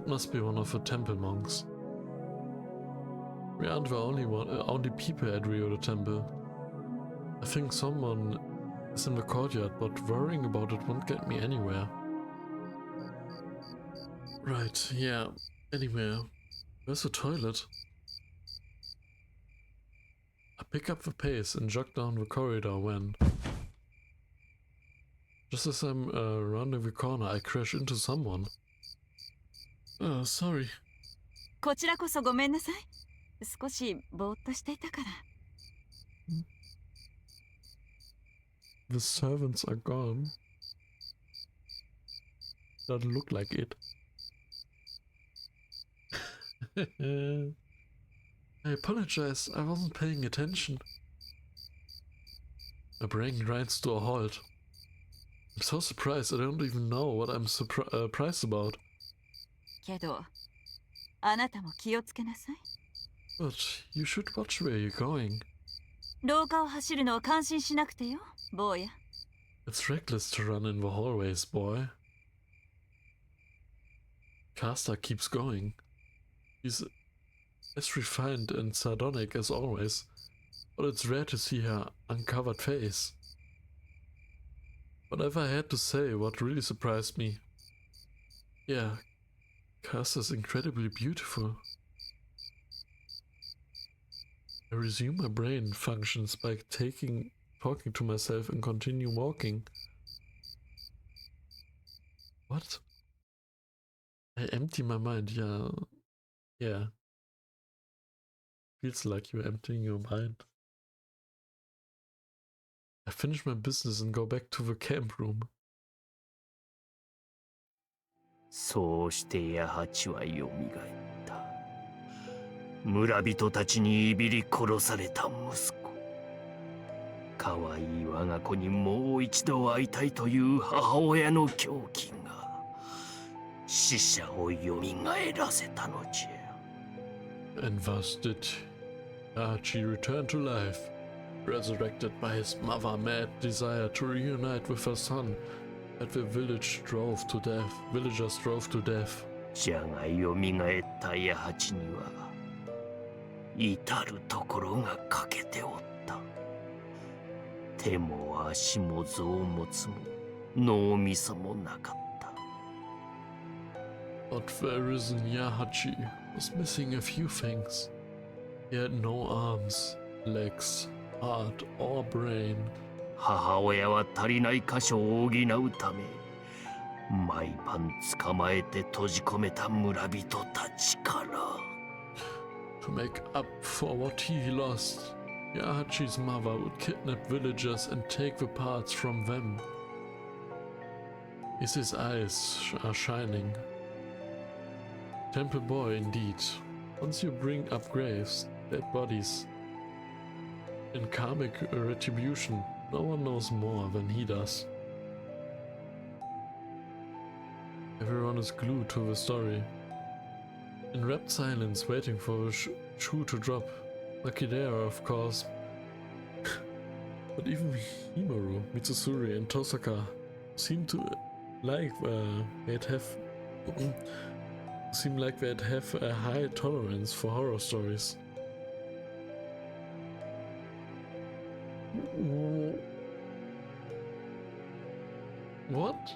must be one of the temple monks. We aren't the only people at Rio the Temple. I think someone is in the courtyard, but worrying about it won't get me anywhere. Right, yeah, anywhere. Where's the toilet? I pick up the pace and jog down the corridor when, just as I'm rounding the corner, I crash into someone. Sorry. こちらこそごめんなさい。少しぼーっとしていたから。The servants are gone. Doesn't look like it. I apologize, I wasn't paying attention. My brain grinds to a halt. I'm so surprised I don't even know what I'm surprised about. けど、あなたも気をつけなさい。But you should watch where you're going. 廊下を走るのを感心しなくてよ、坊や。It's reckless to run in the hallways, boy. Caster keeps going. She's as refined and sardonic as always, but it's rare to see her uncovered face. Whatever I had to say, what really surprised me. Yeah, Caster's incredibly beautiful. I resume my brain functions by talking to myself and continue walking. What? I empty my mind, yeah. Feels like you're emptying your mind. I finish my business and go back to the camp room. そうして八八はよみがえった。村人たちにいびり殺された息子。可愛い我が子にもう一度会いたいという母親の狂気が死者をよみがえらせたのじゃ。And thus did Archie return to life, resurrected by his mother's mad desire to reunite with her son that the villagers drove to death. じゃがよみがえった八八には至るところが欠けておった。手も足も臓物も脳みそもなかった。But the risen Yahachi was missing a few things. He had no arms, legs, heart, or brain. 母親は足りない箇所を補うため毎晩捕まえて閉じ込めた村人たちから。To make up for what he lost, Yahachi's mother would kidnap villagers and take the parts from them. His eyes are shining. Temple boy indeed. Once you bring up graves, dead bodies. In karmic retribution, no one knows more than he does. Everyone is glued to the story. In rapt silence, waiting for the shoe to drop. Makidera, of course. But even Himaru, Mitsusuri, and Tosaka seem like they'd have a high tolerance for horror stories. What?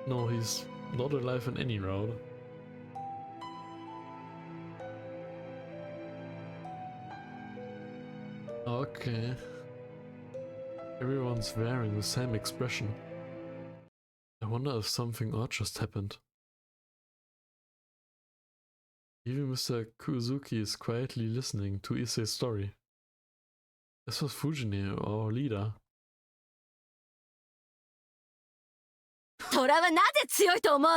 No, he's not alive in any route. Okay. Everyone's wearing the same expression. I wonder if something odd just happened. Even Mr. Kuzuki is quietly listening to Issei's story. This was Fujine, our leader. 虎はなぜ強いと思う？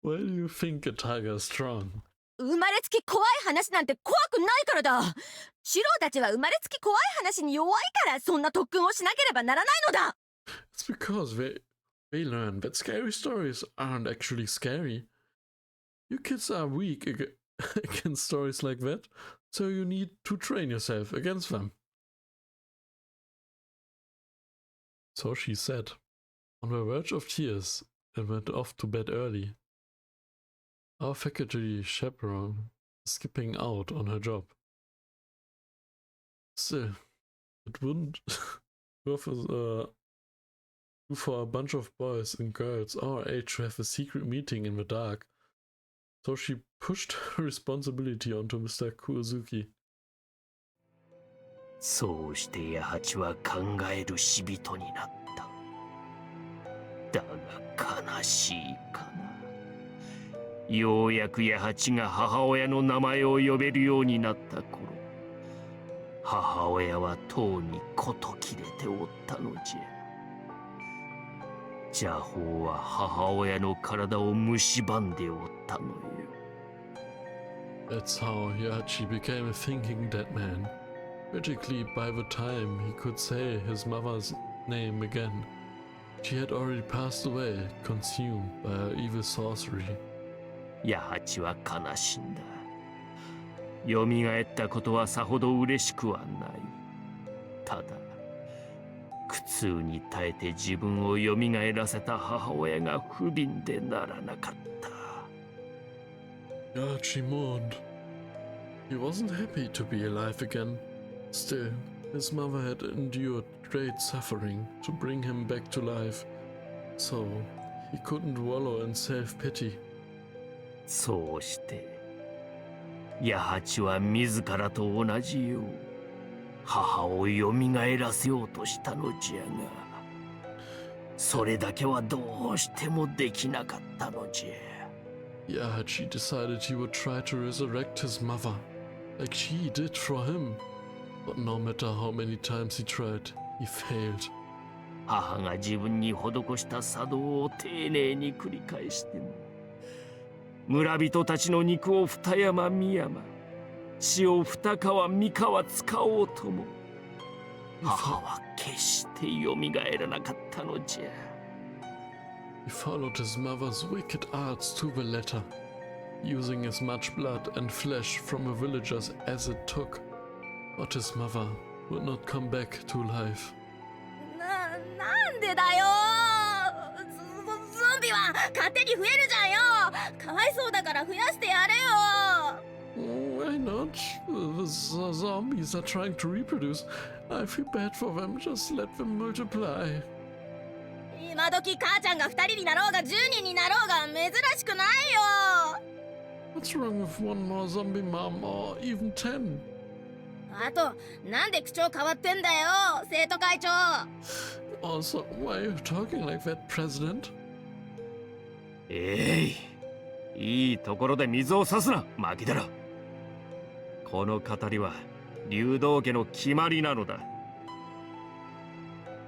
Why do you think a tiger is strong? 生まれつき怖い話なんて怖くないからだ。シローたちは生まれつき怖い話に弱いからそんな特訓をしなければならないのだ。 It's because they learn that scary stories aren't actually scary. You kids are weak against stories like that, so you need to train yourself against them. So she said, on the verge of tears, and went off to bed early. Our faculty chaperone is skipping out on her job. Still, it wouldn't do for a bunch of boys and girls our age to have a secret meeting in the dark. So she pushed her responsibility onto Mr. Kuzuki. そうして八八は考える死人になった。だが悲しいかな。ようやく八八が母親の名前を呼べるようになった頃、母親はとうにこと切れておったのじゃ。邪法は母親の体を蝕んでおったのよ。That's how Yachi became a thinking dead man. Critically, by the time he could say his mother's name again, she had already passed away, consumed by her evil sorcery. 八八は悲しんだ。よみがえったことはさほど嬉しくはない。ただ苦痛に耐えて自分をよみがえらせた母親が不憫でならなかった。Yachi mourned. He wasn't happy to be alive again. Still, his mother had endured great suffering to bring him back to life, so he couldn't wallow in self-pity. そうして八八は自らと同じよう母をよみがえらせようとしたのじゃが、それだけはどうしてもできなかったのじゃ。Yachi decided he would try to resurrect his mother, like she did for him. But no matter how many times he tried, he failed. 母が自分に施した作動を丁寧に繰り返しても、村人たちの肉を二山三山、血を二川三川使おうとも、母は決してよみがえらなかったのじゃ。He followed his mother's wicked arts to the letter, using as much blood and flesh from the villagers as it took. But his mother would not come back to life. なんでだよ。ゾンビは勝手に増えるじゃんよ。かわいそうだから増やしてやれよ。Why not? The zombies are trying to reproduce. I feel bad for them. Just let them multiply. 今時母ちゃんが2人になろうが10人になろうが珍しくないよ。 What's wrong with one more zombie mom or even 10? あと、なんで口調変わってんだよ、生徒会長。 Also, why are you talking like that, President? いいところで水を差すな、マキダラ。この語りは竜道家の決まりなのだ。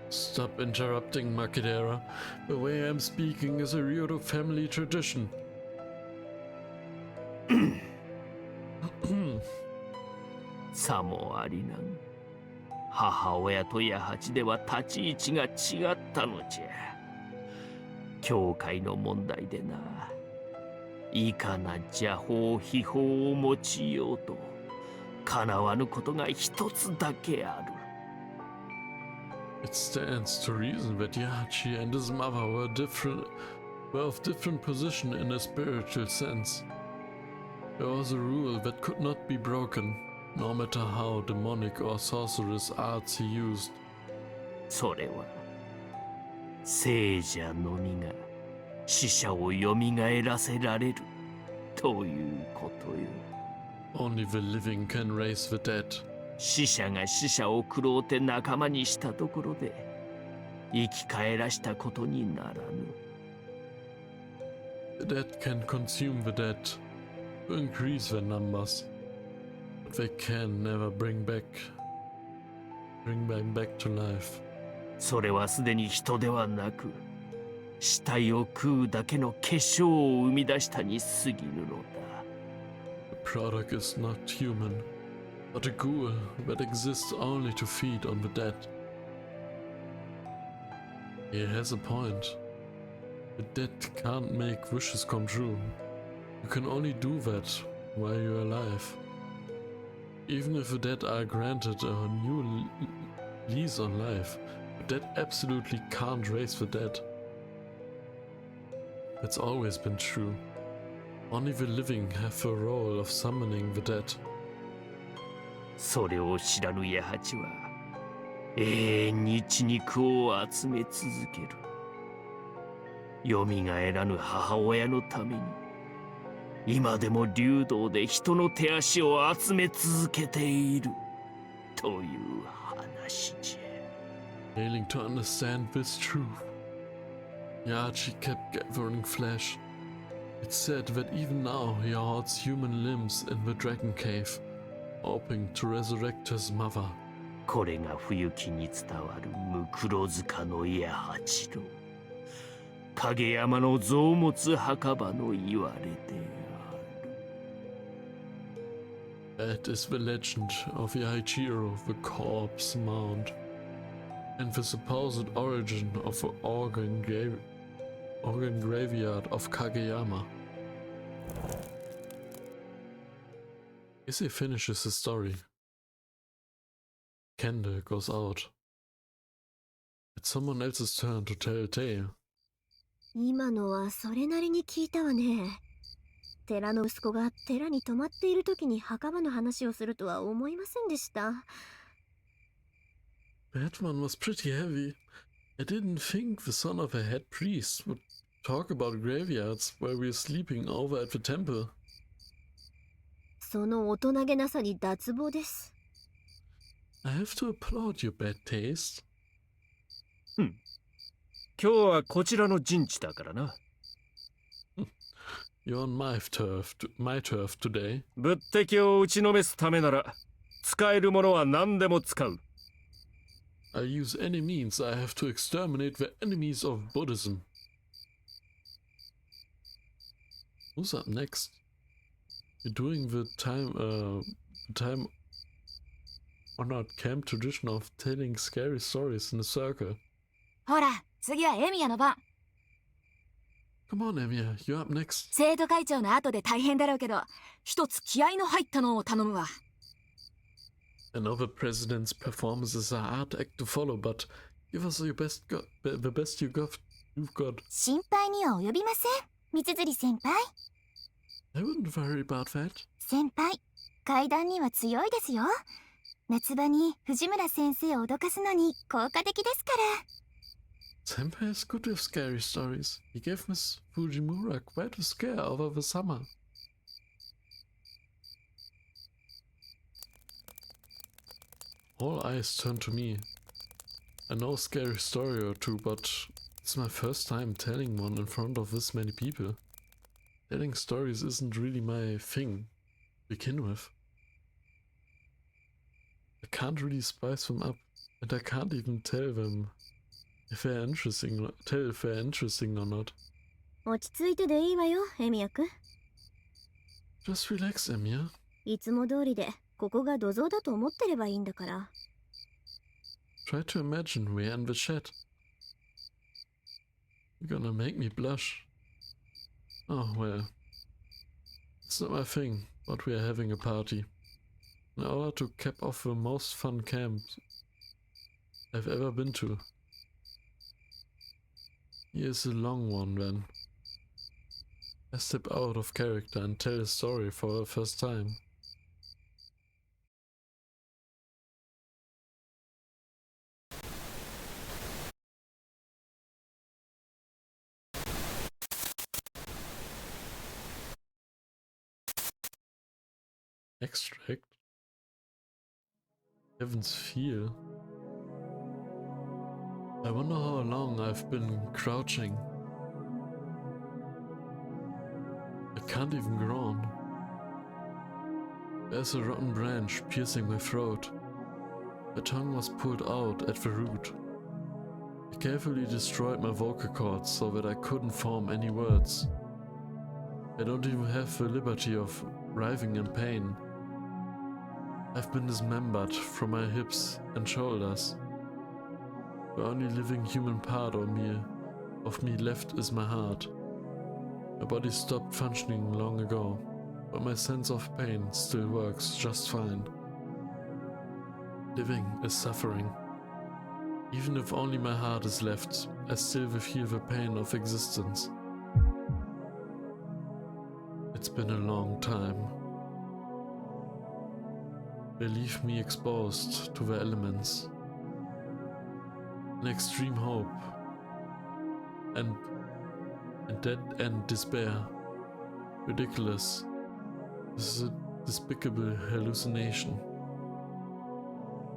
Stop interrupting, Makidera. The way I'm speaking is a Ryoto family tradition. さもありなん。母親と八八では立ち位置が違ったのじゃ。教会の問題でな、いかな邪法秘法を用いようと叶わぬことが一つだけある。It stands to reason that Yachi and his mother were of different position in a spiritual sense. There was a rule that could not be broken, no matter how demonic or sorcerous arts he used. それは聖者のみが死者をよみがえらせられるということよ。Only the living can raise the dead. 死者が死者を食ろうて仲間にしたところで生き返らしたことにならぬ。The dead can consume the dead to increase their numbers, but they can never bring them back to life. それはすでに人ではなく死体を食うだけの化粧を生み出したに過ぎぬのだ。The product is not human, but a ghoul that exists only to feed on the dead. He has a point. The dead can't make wishes come true. You can only do that while you're alive. Even if the dead are granted a new lease on life, the dead absolutely can't raise the dead. That's always been true. Only the living have the role of summoning the dead. それを知らぬ八八は永遠に血肉を集め続ける。よみがえらぬ母親のために今でも竜道で人の手足を集め続けているという話じゃ。Failing to understand this truth, Yachi kept gathering flesh. It's said that even now he hoards human limbs in the dragon cave, hoping to resurrect his mother. これが冬木に伝わるムクロ塚の八八郎、影山の臓物墓場の言われである。That is the legend of Yaichiro, the corpse mound, and the supposed origin of the organ graveyard of Kageyama. As he finishes his story, candle goes out. It's someone else's turn to tell a tale. 今のはそれなりに聞いたわね。寺の息子が寺に泊まっている時に墓場の話をするとは思いませんでした。That one was pretty heavy. I didn't think the son of a head priest would talk about graveyards while we were sleeping over at the temple. その大人げなさに脱帽です。I have to applaud your bad taste. 今日はこちらの陣地だからな。You're on my turf today. 仏敵を打ちのめすためなら使えるものは何でも使う。I'll use any means I have to exterminate the enemies of Buddhism. Who's up next? You're doing the time-honored camp tradition of telling scary stories in a circle. ほら、次はエミヤの番。 Come on, Emiya, you're up next. 生徒会長の後で大変だろうけど、一つ気合の入ったのを頼むわ。I know the president's performances are a hard act to follow, but give us your best, the best you've got. 心配には及びません、三辻先輩。I wouldn't worry about that. 先輩、階段には強いですよ。夏場に藤村先生を脅かすのに効果的ですから。Senpai is good with scary stories. He gave Miss Fujimura quite a scare over the summer. All eyes turn to me. I know a scary story or two, but it's my first time telling one in front of this many people. Telling stories isn't really my thing, to begin with. I can't really spice them up, and I can't even tell them if they're interesting or not. 落ち着いてでいいわよ、エミヤくん。 Just relax, Emiya. いつも通りで、ここが土蔵だと思ってればいいんだから。 Try to imagine we're in the shed. You're gonna make me blush. Oh well. It's not my thing, but we are having a party. In order to cap off the most fun camp I've ever been to. Here's a long one then. I step out of character and tell a story for the first time. Extract? Heaven's feel. I wonder how long I've been crouching. I can't even groan. There's a rotten branch piercing my throat. My tongue was pulled out at the root. I carefully destroyed my vocal cords so that I couldn't form any words. I don't even have the liberty of writhing in pain. I've been dismembered from my hips and shoulders. The only living human part of me left is my heart. My body stopped functioning long ago, but my sense of pain still works just fine. Living is suffering. Even if only my heart is left, I still feel the pain of existence. It's been a long time. They leave me exposed to the elements. An extreme hope and dead-end despair. Ridiculous. This is a despicable hallucination.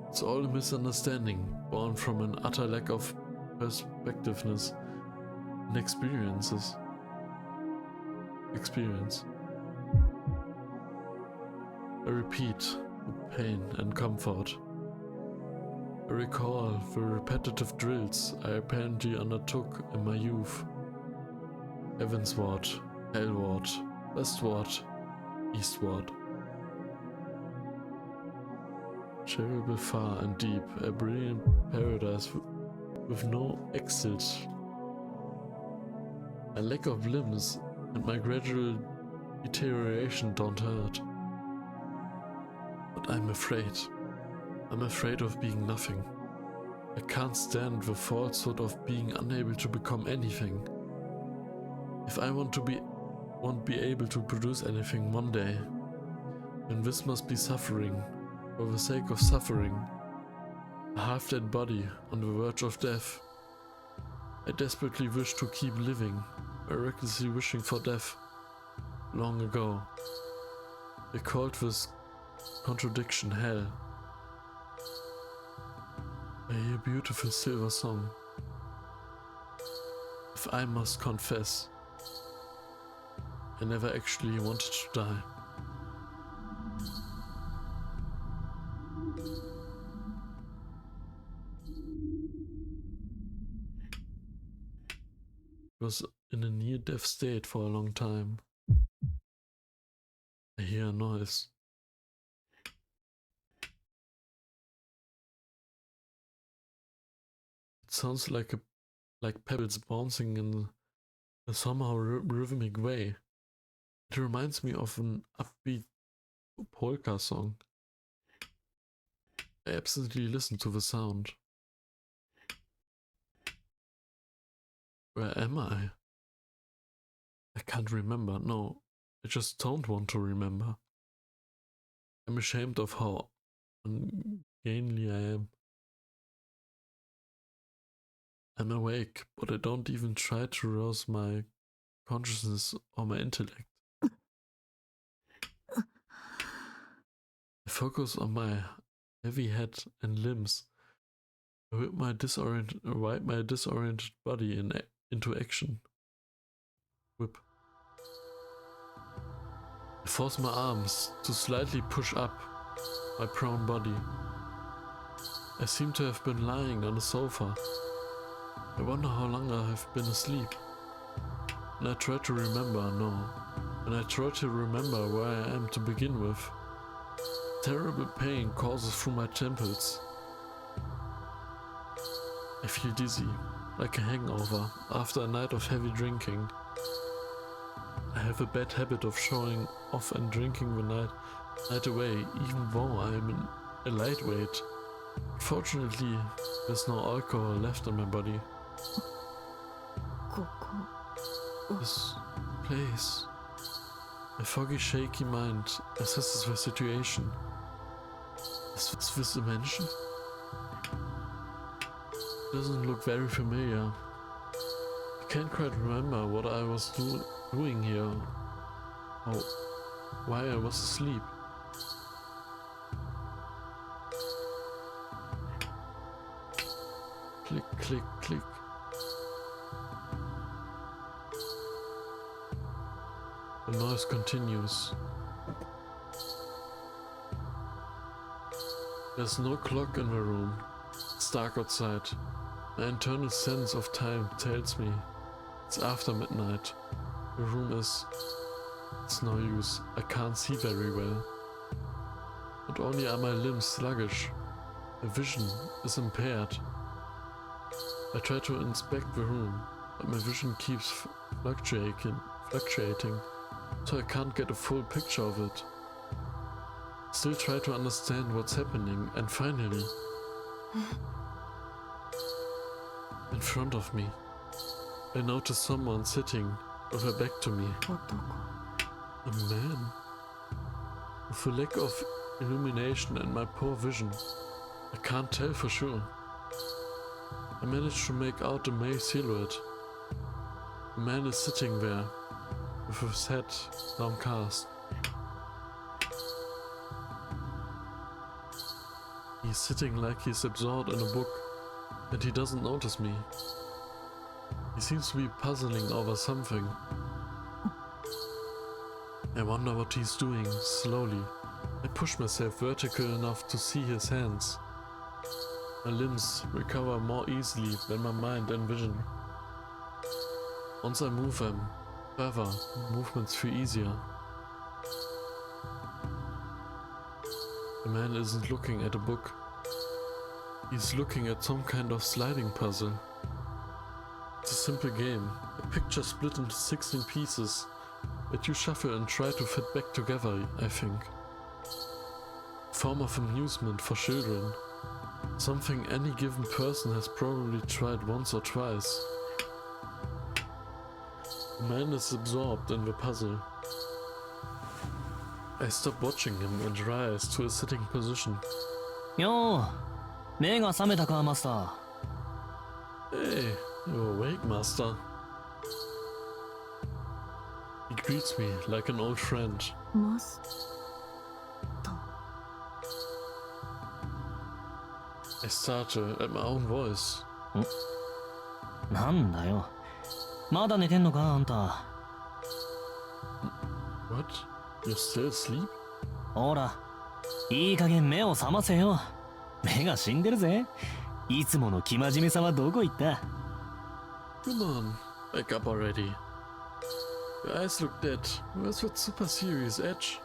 It's all a misunderstanding, born from an utter lack of perspectiveness and experience. I repeat, with pain and comfort. I recall the repetitive drills I apparently undertook in my youth. Heavensward, Hellward, Westward, Eastward. Terrible far and deep, a brilliant paradise with no exit. A lack of limbs and my gradual deterioration don't hurt. But I'm afraid. I'm afraid of being nothing. I can't stand the falsehood of being unable to become anything. If I won't be able to produce anything one day, then this must be suffering, for the sake of suffering. A half-dead body on the verge of death. I desperately wish to keep living, recklessly wishing for death. Long ago, they called this contradiction hell. I hear a beautiful silver song. If I must confess, I never actually wanted to die. I was in a near-death state for a long time. I hear a noise. It sounds like pebbles bouncing in a somehow rhythmic way. It reminds me of an upbeat polka song. I absently listen to the sound. Where am I? I can't remember, no. I just don't want to remember. I'm ashamed of how ungainly I am. I'm awake, but I don't even try to rouse my consciousness or my intellect. I focus on my heavy head and limbs. I whip my disoriented body into action. Whip. I force my arms to slightly push up my prone body. I seem to have been lying on a sofa. I wonder how long I have been asleep. And I try to remember, and I try to remember where I am to begin with. Terrible pain courses through my temples. I feel dizzy, like a hangover after a night of heavy drinking. I have a bad habit of showing off and drinking the night away, even though I am a lightweight. Fortunately, there's no alcohol left in my body. This place. My foggy, shaky mind assesses the situation. Is this dimension? Doesn't look very familiar. I can't quite remember what I was doing here, or why I was asleep. Click, click, click. The noise continues. There's no clock in the room. It's dark outside. My internal sense of time tells me it's after midnight. The room is... it's no use. I can't see very well. Not only are my limbs sluggish, my vision is impaired. I try to inspect the room, but my vision keeps fluctuating, so I can't get a full picture of it. Still try to understand what's happening, and finally, in front of me, I notice someone sitting with her back to me. A man. With a lack of illumination and my poor vision, I can't tell for sure. I managed to make out a male silhouette. The man is sitting there, with his head downcast. He's sitting like he's absorbed in a book, and he doesn't notice me. He seems to be puzzling over something. I wonder what he's doing. Slowly, I push myself vertical enough to see his hands. My limbs recover more easily than my mind and vision. Once I move them, however, movements feel easier. The man isn't looking at a book. He's looking at some kind of sliding puzzle. It's a simple game, a picture split into 16 pieces, that you shuffle and try to fit back together, I think. Form of amusement for children. Something any given person has probably tried once or twice. The man is absorbed in the puzzle. I stop watching him and rise to a sitting position. よう、目が覚めたか、マスター。Hey, you're awake, master. He greets me like an old friend. マス I startle at my own voice. なんだよ。まだ寝てんのか、あんた。What? You're still asleep? ほら、いい加減目を覚ませよ。目が死んでるぜ。いつもの生真面目さはどこ行った？ Come on, wake up already. Your eyes look dead. Where's that super serious edge?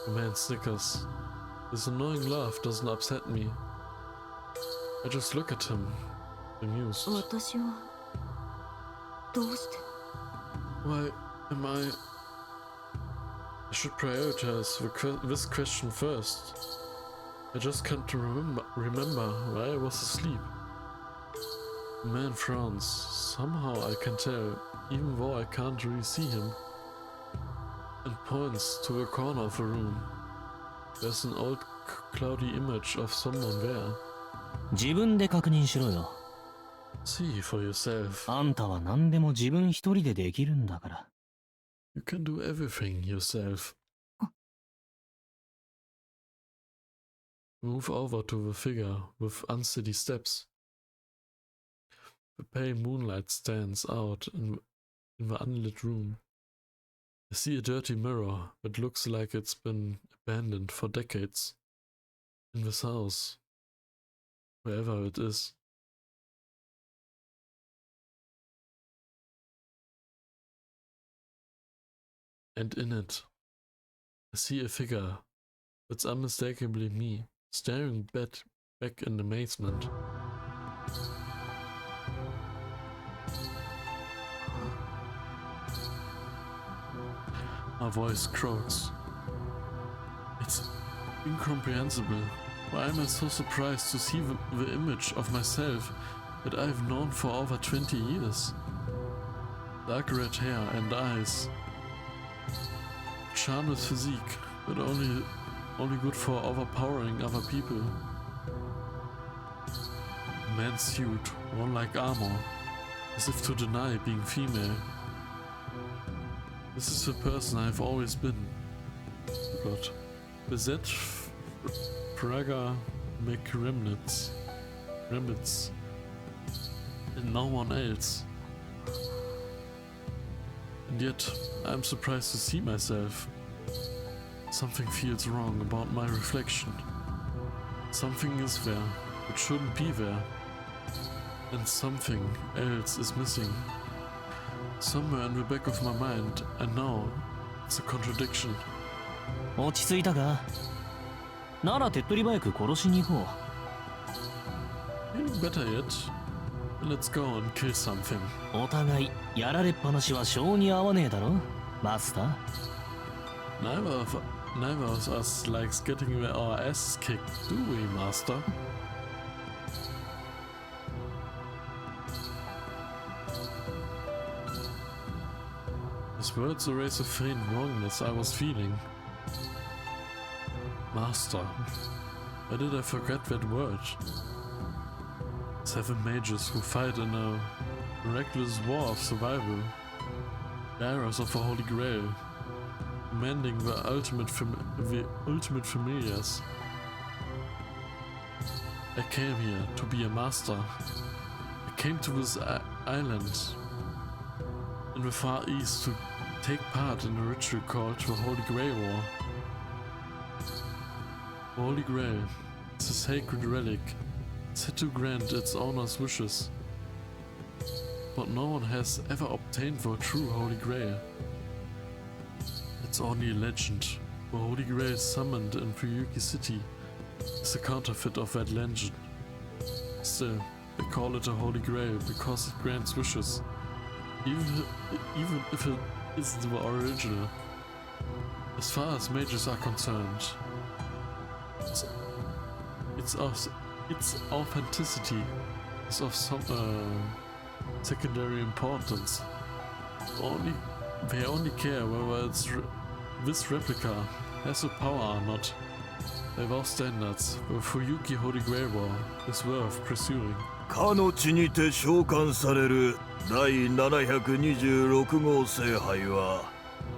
The man snickers. His annoying laugh doesn't upset me. I just look at him, amused. 私はどうして Why am I should prioritize this question first. I just can't remember why I was asleep. The man frowns. Somehow I can tell, even though I can't really see him, and points to a corner of the room. There's an old cloudy image of someone there. 自分で確認しろよ。 See for yourself. あんたは何でも自分一人でできるんだから。 You can do everything yourself. Move over to the figure with unsteady steps. The pale moonlight stands out in the unlit room. I see a dirty mirror that looks like it's been abandoned for decades. In this house. Wherever it is. And in it, I see a figure that's unmistakably me, staring back in amazement. My voice croaks. It's incomprehensible. Why am I so surprised to see the image of myself that I've known for over 20 years? Dark red hair and eyes. Charmless physique, but only good for overpowering other people. A man's suit, worn like armor, as if to deny being female. This is the person I've always been. God. Bezet Praga McRemnitz. And no one else. And yet, I'm surprised to see myself. Something feels wrong about my reflection. Something is there, which shouldn't be there. And something else is missing. Somewhere in the back of my mind, I know it's a contradiction. 落ち着いたか？なら手っ取り早く殺しに行こう。 Feeling better yet? Let's go and kill something. お互いやられっぱなしは性に合わねえだろ、マスター。 Neither of us likes getting our asses kicked, do we, master? His words erase a faint wrongness I was feeling. Master. Why did I forget that word? 7 mages who fight in a miraculous war of survival. Bearers of the Holy Grail. Commanding the ultimate familiars. I came here to be a master. I came to this island in the Far East to take part in a ritual called the Holy Grail War. The Holy Grail is a sacred relic, set to grant its owner's wishes. But no one has ever obtained the true Holy Grail. It's only a legend. The Holy Grail summoned in Fuyuki City is a counterfeit of that legend. Still, they call it a Holy Grail because it grants wishes. Even if it is the original. As far as mages are concerned, its authenticity is of some secondary importance. They only care whether this replica has the power or not. By our standards, the Fuyuki Holy Grail War is worth pursuing. かの地にて召喚される第726号聖杯は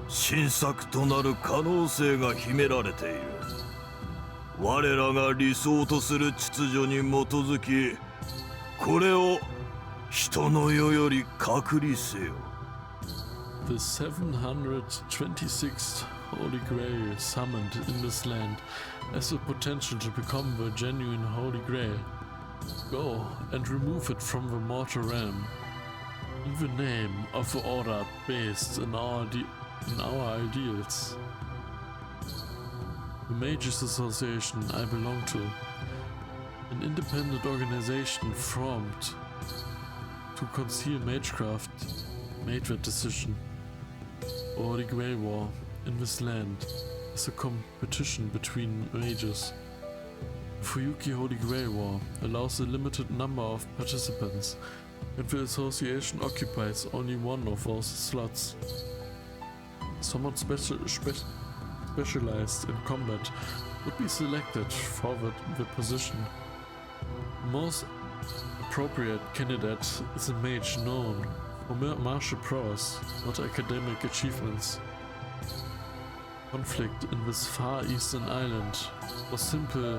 新作となる可能性が秘められている。我らが理想とする秩序に基づき、これを人の世より隔離せよ。The 726th Holy Grail summoned in this land has the potential to become the genuine Holy Grail. Go and remove it from the mortal realm. In the name of the order based in our ideals. The Mages Association I belong to, an independent organization formed to conceal magecraft, made that decision. The Holy Grail War in this land is a competition between mages. The Fuyuki Holy Grail War allows a limited number of participants, and the association occupies only one of those slots. Someone specialized in combat would be selected for the position. The most appropriate candidate is a mage known for martial prowess, not academic achievements. Conflict in this far eastern island was simply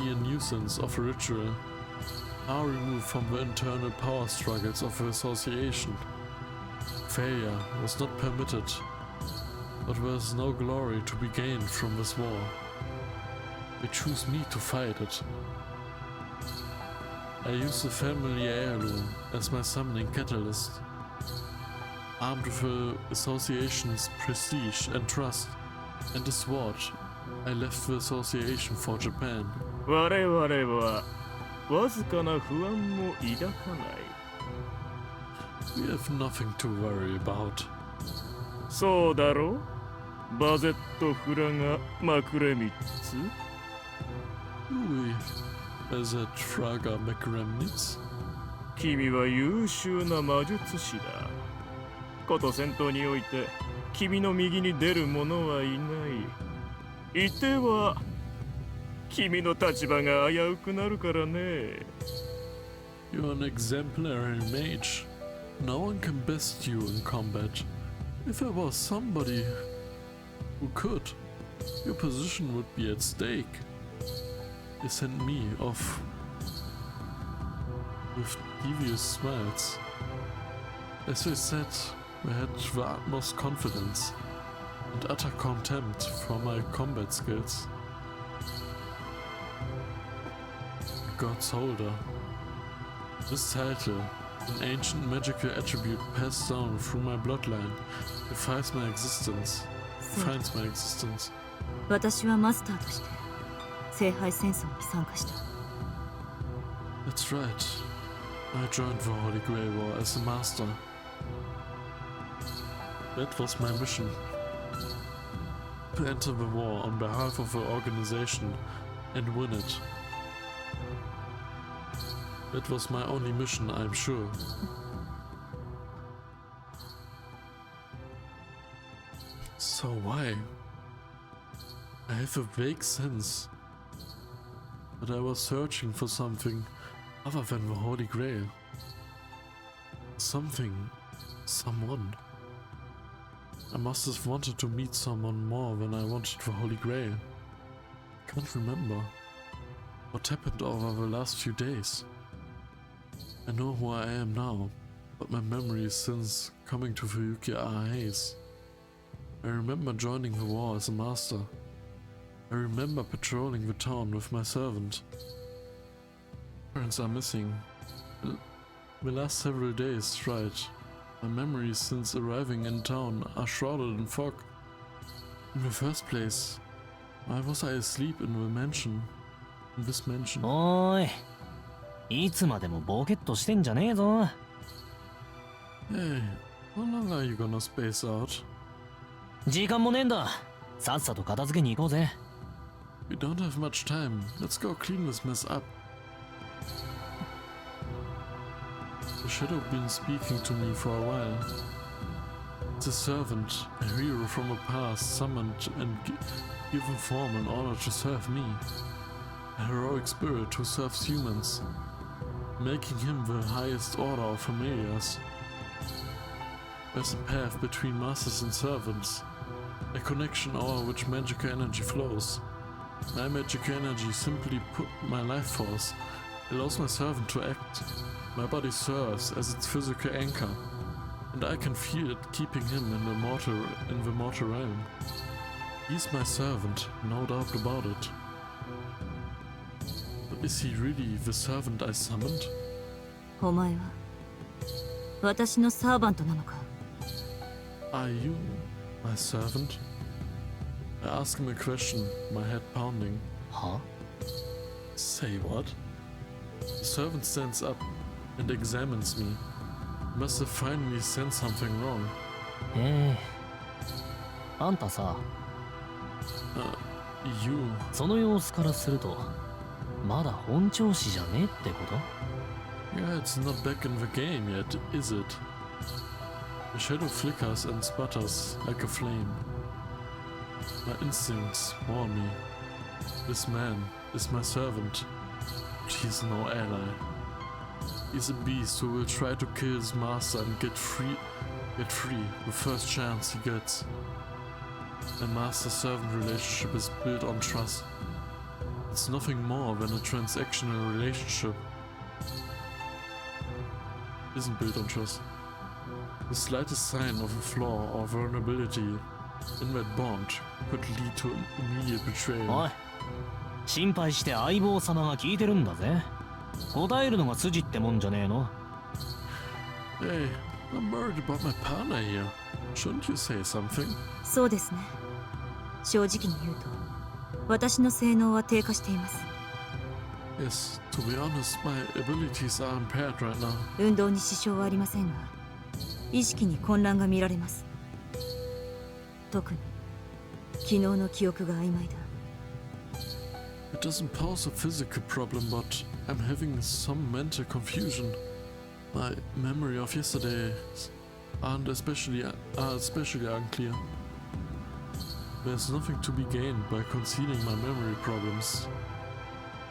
a nuisance of a ritual, far removed from the internal power struggles of the association. Failure was not permitted, but there was no glory to be gained from this war. They choose me to fight it. I use the family heirloom as my summoning catalyst. Armed with the association's prestige and trust, and a sword, I left the association for Japan. 我々はわずかな不安も抱かない。We have nothing to worry about. そうだろう？バゼットフラガマクレミッツ。Oui, Bazet Fraga Makremnitz. 君は優秀な魔術師だ。こと戦闘において君の右に出る者はいない。いては君の立場が危うくなるからね。You're an exemplary mage. No one can best you in combat. If there was somebody who could, your position would be at stake. They sent me off with devious smiles. As they said, they had the utmost confidence and utter contempt for my combat skills. God's Holder. This title, an ancient magical attribute passed down through my bloodline, defines my existence. 私はマスターとして聖杯戦争に参加した。That's right. I joined the Holy Grail War as a master. That was my mission. To enter the war on behalf of the organization and win it. That was my only mission, I'm sure. So why? I have a vague sense that I was searching for something other than the Holy Grail. Something, someone. I must have wanted to meet someone more than I wanted the Holy Grail. I can't remember what happened over the last few days. I know who I am now, but my memories since coming to Fuyuki are a haze. I remember joining the war as a master. I remember patrolling the town with my servant. Parents are missing. The last several days, right. My memories since arriving in town are shrouded in fog. In the first place, why was I asleep in the mansion? In this mansion? おーい、いつまでもボケっとしてんじゃねえぞ。 Hey, How long are you gonna space out? 時間もねえんだ。さっさと片付けに行こうぜ。We don't have much time. Let's go clean this mess up. The shadow been speaking to me for a while. It's a servant, a hero from the past, summoned and given form in order to serve me. A heroic spirit who serves humans, making him the highest order of familiars. There's a path between masters and servants, a connection over which magical energy flows. My magical energy simply put my life force, allows my servant to act. My body serves as its physical anchor, and I can feel it keeping him in the mortal realm. He's my servant, no doubt about it. But is he really the servant I summoned? お前は私のサーバントなのか？ Are you my servant? I ask him a question, my head pounding. は？ Say what? The servant stands up and examines me. Must have finally sensed something wrong. あんたさ、You. その様子からすると、まだ本調子じゃねえってこと？ Yeah, it's not back in the game yet, is it? The shadow flickers and sputters like a flame. My instincts warn me. This man is my servant, but he's no ally. He's a beast who will try to kill his master and get free the first chance he gets. A master-servant relationship is built on trust. It's nothing more than a transactional relationship. Isn't built on trust. The slightest sign of a flaw or vulnerability in that bond could lead to immediate betrayal. おい、心配して相棒様が聞いてるんだぜ。答えるのが筋ってもんじゃねえの？ Hey, I'm worried about my partner here. Shouldn't you say something? そうですね。正直に言うと、私の性能は低下しています。 Yes, to be honest, my abilities are impaired right now. 運動に支障はありませんが、意識に混乱が見られます。特に昨日の記憶が曖昧だ。 It doesn't pose a physical problem, but I'm having some mental confusion. My memory of yesterday are especially unclear. There's nothing to be gained by concealing my memory problems.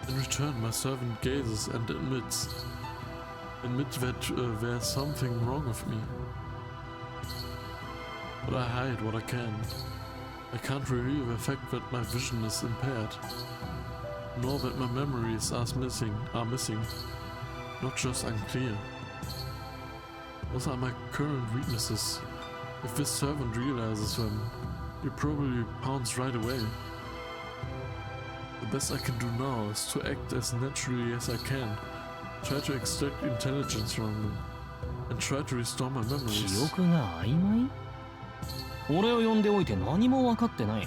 In return, my servant gazes and admit that there's something wrong with me. But I hide what I can. I can't reveal the fact that my vision is impaired, nor that my memories are missing, not just unclear. Those are my current weaknesses. If this servant realizes them, he'll probably pounce right away. The best I can do now is to act as naturally as I can, try to extract intelligence from them, and try to restore my 記 memories. 憶が曖昧？俺を呼んでおいて何も分かってない。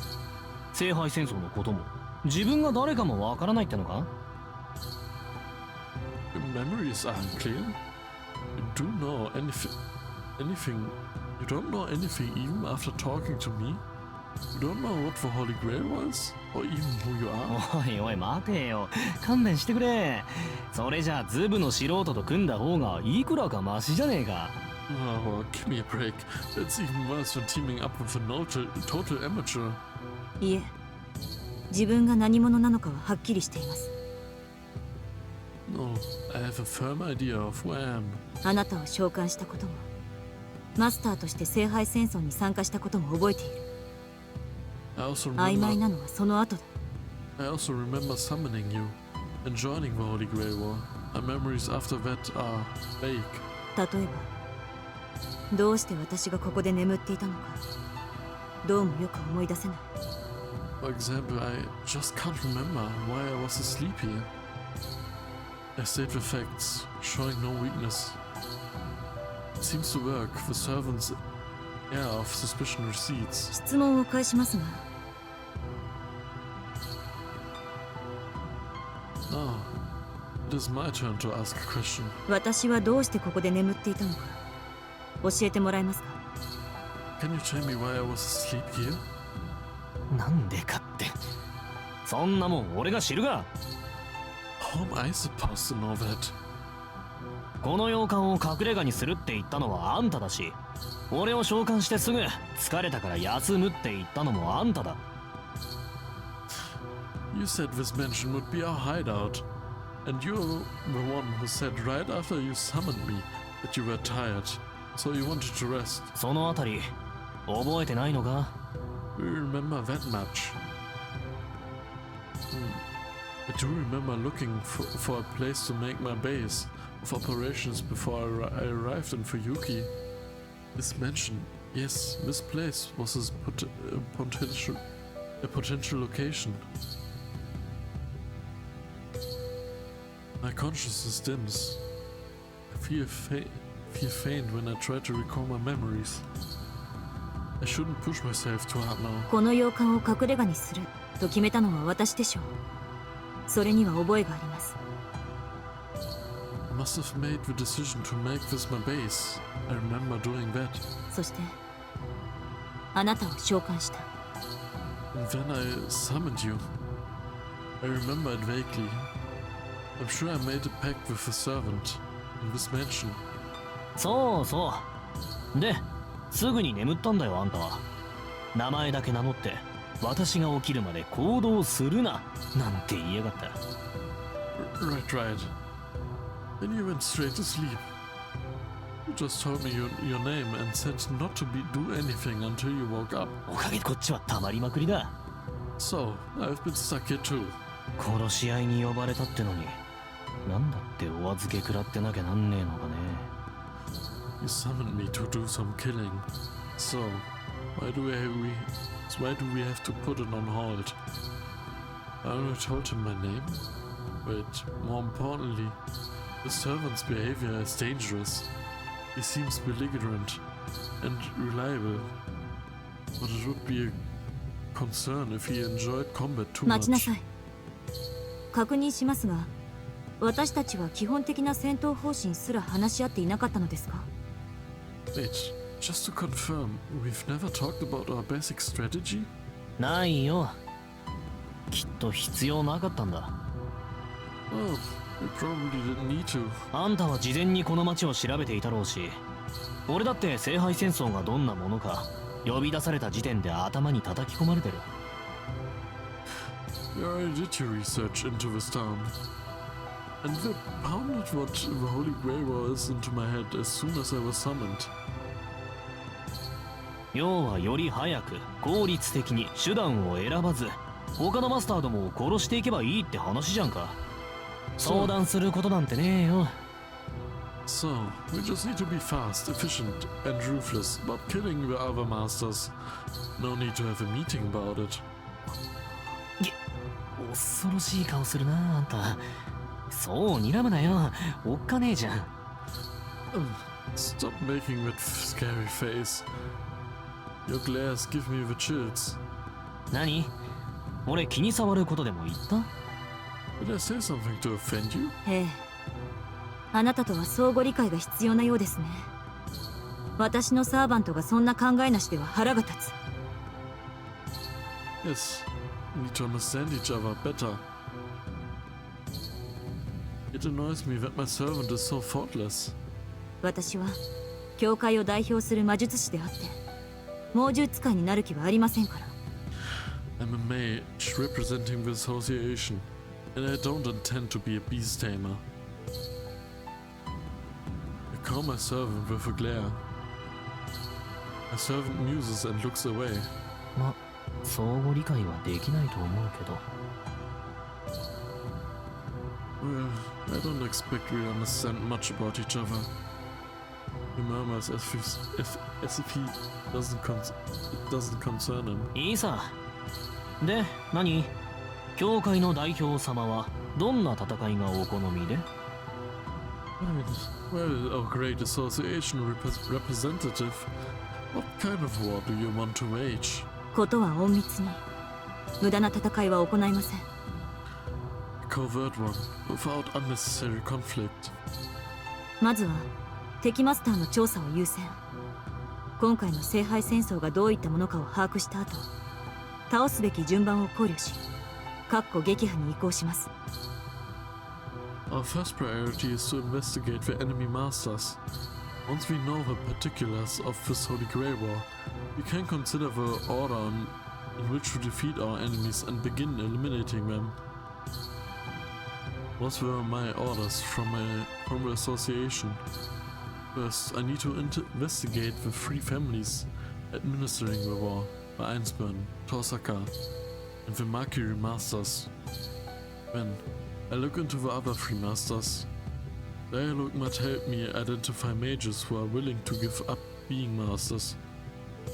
聖杯戦争のことも、自分が誰かも分からないってのか？ Your memories are unclear. You don't know anything even after talking to me. You don't know what the Holy Grail was, or even who you are. おいおい待てよ、勘弁してくれ。それじゃあズブの素人と組んだ方がいくらかマシじゃねえか。 Oh, give me a break. It's even worse than teaming up with a total amateur. いえ、自分が何者なのかははっきりしています。 No, I have a firm idea of who I am. あなたを召喚したことも、マスターとして聖杯戦争に参加したことも覚えている。 I also 曖昧 remember, なのはその後だ。 I also remember summoning you and joining the Holy Grail War. My memories after that are vague. 例えば、どうして私がここで眠っていたのか、どうもよく思い出せない。 For example, I just can't remember why I was asleep here. I state the facts, showing no weakness. It seems to work. The servant's air of suspicion recedes. 質問を返しますが、 Now, it is my turn to ask a question. 私はどうしてここで眠っていたのか、教えてもらえますか？ Can you tell me why I was asleep here? なんでかって。そんなもん俺が知るが。How am I supposed to know that? この洋館を隠れ家にするって言ったのはあんただし、俺を召喚してすぐ疲れたから休むって言ったのもあんただ。You said this mansion would be our hideout, and you're the one who said right after you summoned me that you were tired, so you wanted to rest. そのあたり覚えてないのか？ We remember that much. I do remember looking for a place to make my base of operations before I arrived in Fuyuki. This mansion, yes, this place was a potential location. My consciousness dims. I feel faint when I try to recall my memories. I shouldn't push myself too hard now. この洋館を隠れ家にすると決めたのは私でしょう。それには覚えがあります。 I must have made the decision to make this my base. I remember doing that. そしてあなたを召喚した。 And then I summoned you. I remember it vaguely. I'm sure I made a pact with a servant in this mansion. そうそうですぐに眠ったんだよあんたは。名前だけ名乗って私が起きるまで行動するななんて言いやがった。 Right. Then you went straight to sleep. You just told me your name and said not to do anything until you woke up. おかげでこっちはたまりまくりだ。 So, I've been stuck here too. 殺し合いに呼ばれたってのになんだってお預け食らってなきゃなんねえのかね。 You summoned me to do some killing. So, why do we have to put it on hold? I already told him my name. Wait, more importantly, the servant's behavior is dangerous. He seems belligerent and reliable, but it would be a concern if he enjoyed combat too 待ちな much. さい。確認しますが、私たちは基本的な戦闘方針すら話し合っていなかったのですか？ Wait, just to confirm, we've never talked about our basic strategy? ないよ。きっと必要なかったんだ。 Oh, we probably didn't need to. あんたは事前にこの町を調べていたろうし、俺だって聖杯戦争がどんなものか呼び出された時点で頭に叩き込まれてる。 You already did your research into this town. And they pounded what the Holy Grail was into my head as soon as I was summoned. 要はより早く効率的に手段を選ばず他のマスターどもを殺していけばいいって話じゃんか。相談することなんてねえよ。 So, we just need to be fast, efficient, and ruthless about killing the other masters. No need to have a meeting about it. 恐ろしい顔するなあんた。そう睨むなよ。おっかねえじゃん。Stop making that scary face. Your glares give me the chills. 何？俺気に障ることでも言った？ Did I say something to offend you? ええ。あなたとは相互理解が必要なようですね。私のサーバントがそんな考えなしでは腹が立つ。 Yes, we need to understand each other better. It annoys me that my servant is so thoughtless. 私は教会を代表する魔術師であって猛獣使いになる気はありませんから。 I'm a mage representing the association, and I don't intend to be a beast tamer. I call my servant with a glare. My servant muses and looks away. ま、相互理解はできないと思うけど。 Well, I don't expect we understand much about each other. He murmurs as if he it doesn't concern him. いいさ。で、何？教会の代表様はどんな戦いがお好みで？ Well, our great association representative, what kind of war do you want to wage? ことは隠密に。無駄な戦いは行いません。A covert one, without unnecessary conflict. まずは敵マスターの調査を優先。今回の聖杯戦争がどういったものかを把握した後、倒すべき順番を考慮し、撃破に移行します。Our first priority is to investigate the enemy masters. Once we know the particulars of this Holy Grail War, we can consider the order in which to defeat our enemies and begin eliminating them. Those were my orders from the association. First, I need to investigate the three families administering the war, the Einsburn, Torsaka, and the Mercury Masters. Then, I look into the other three masters. Dialogue might help me identify mages who are willing to give up being masters.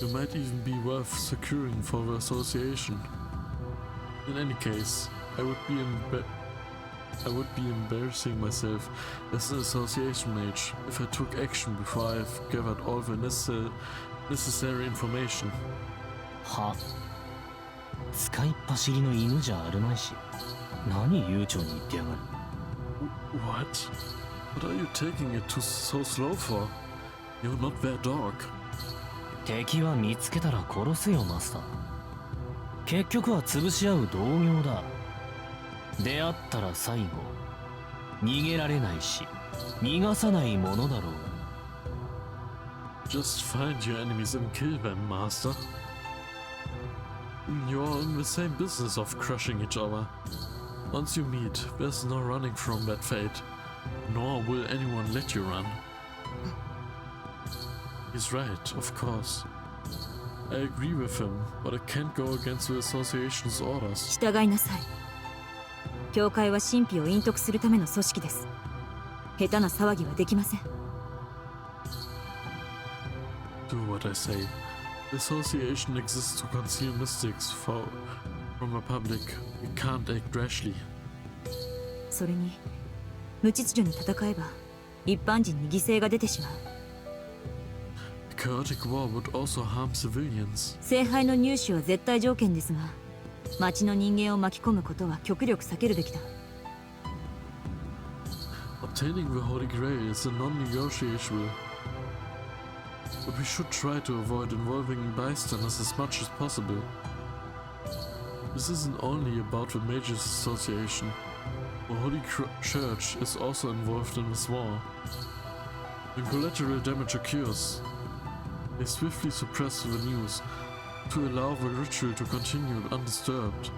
They might even be worth securing for the association. In any case, I would be embarrassing myself as an association mage if I took action before I've gathered all the necessary information. は、使いっ走りの犬じゃあるまいし、何悠長に言ってやがる。What? What are you taking it so slow for? You're not their dog. 敵は見つけたら殺すよマスター。結局は潰し合う同業だ。出会ったら最後逃げられないし逃がさないものだろう。 Just find your enemies and kill them, master. You're in the same business of crushing each other. Once you meet, there's no running from that fate, nor will anyone let you run. He's right, of course. I agree with him, but I can't go against the association's orders. 従いなさい。教会は神秘を隠匿するための組織です。下手な騒ぎはできません。Do what I say. The association exists to conceal mystics from the public. We can't act rashly. それに無秩序に戦えば一般人に犠牲が出てしまう。Chaotic war would also harm civilians. 聖杯の入手は絶対条件ですが、町の人間を巻き込むことは極力避けるべきだ。Obtaining the Holy Grail is a non-negotiable. But we should try to avoid involving bystanders as much as possible. This isn't only about the Mages Association. The Holy Church is also involved in this war. When collateral damage occurs, they swiftly suppress the news to allow the ritual to continue undisturbed.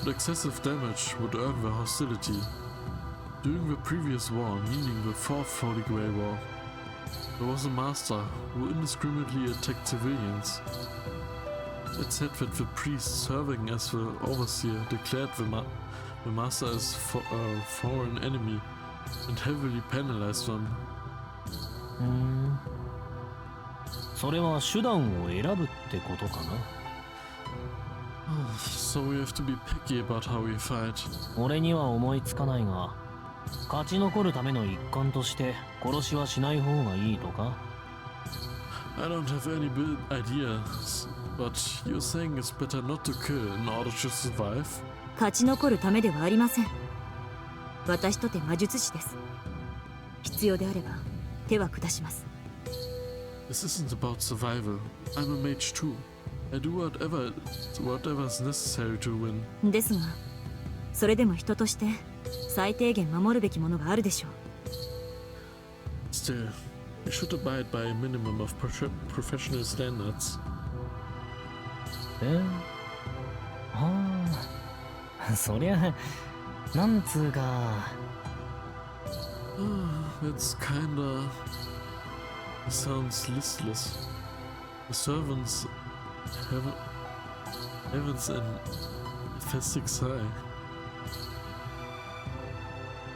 But excessive damage would earn the hostility. During the previous war, meaning the Fourth Holy Grail War, there was a master who indiscriminately attacked civilians. It said that the priest serving as the overseer declared the master as a foreign enemy and heavily penalized them. それは手段を選ぶってことかな。So we have to be picky about how we fight. 俺には思いつかないが、勝ち残るための一環として殺しはしない方がいいとか。I don't have any ideas, but you're saying it's better not to kill in order to survive? 勝ち残るためではありません。私とて魔術師です。必要であれば手は下します。This isn't about survival. I'm a mage too. I do whatever's necessary to win. ですが、それでも人として最低限守るべきものがあるでしょう。Still, we should abide by a minimum of professional standards. そりゃ、なんつうか。That's kinda... sounds listless. The servants heavens and Festic Sigh.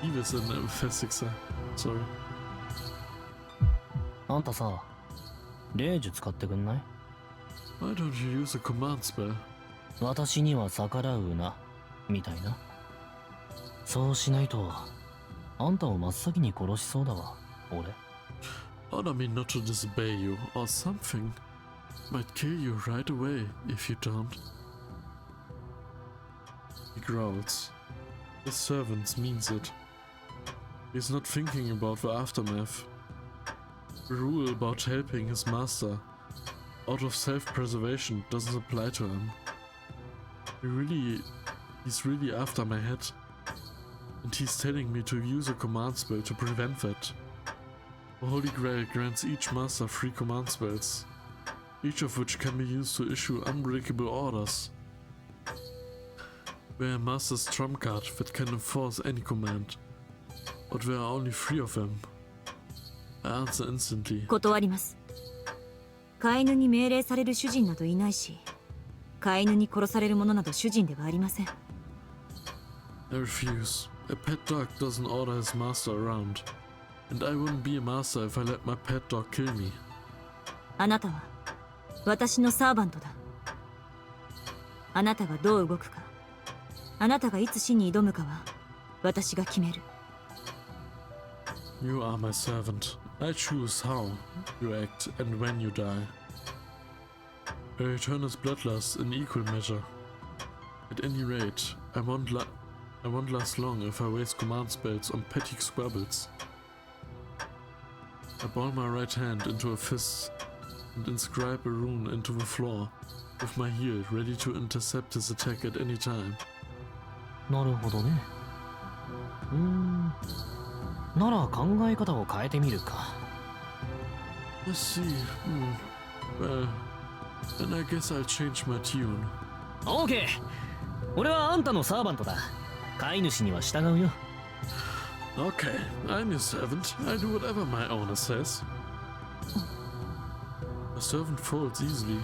Evis and Festic Sigh. Sorry. あんたさ、霊術使ってくんない？ Why don't you use a command spell? 私には逆らうな、みたいな。そうしないと、あんたを真っ先に殺しそうだわ、俺。Order me not to disobey you, or something. Might kill you right away if you don't. He growls. The servant means it. He's not thinking about the aftermath. The rule about helping his master out of self-preservation doesn't apply to him. He's really after my head. And he's telling me to use a command spell to prevent that. The Holy Grail grants each master 3 command spells, each of which can be used to issue unbreakable orders. We're a master's trump card that can enforce any command, but there are only 3 of them. I answer instantly. 断ります。飼い犬に命令される主人などいないし、飼い犬に殺される者など主人ではありません。I refuse. A pet dog doesn't order his master around, and I wouldn't be a master if I let my pet dog kill me. あなたは私のサーバントだ。あなたがどう動くか、あなたがいつ死に挑むかは私が決める。You are my servant. I choose how you act and when you die. I return his bloodlust in equal measure. At any rate, I won't last long if I waste command spells on petty squabbles. I ball my right hand into a fist and inscribe a rune into the floor with my heel ready to intercept his attack at any time. なるほどね。なら考え方を変えてみるか。Let's see. Well, then I guess I'll change my tune. OK! 俺はあんたのサーバントだ。飼い主には従うよ。Okay, I'm your servant. I do whatever my owner says. A servant folds easily.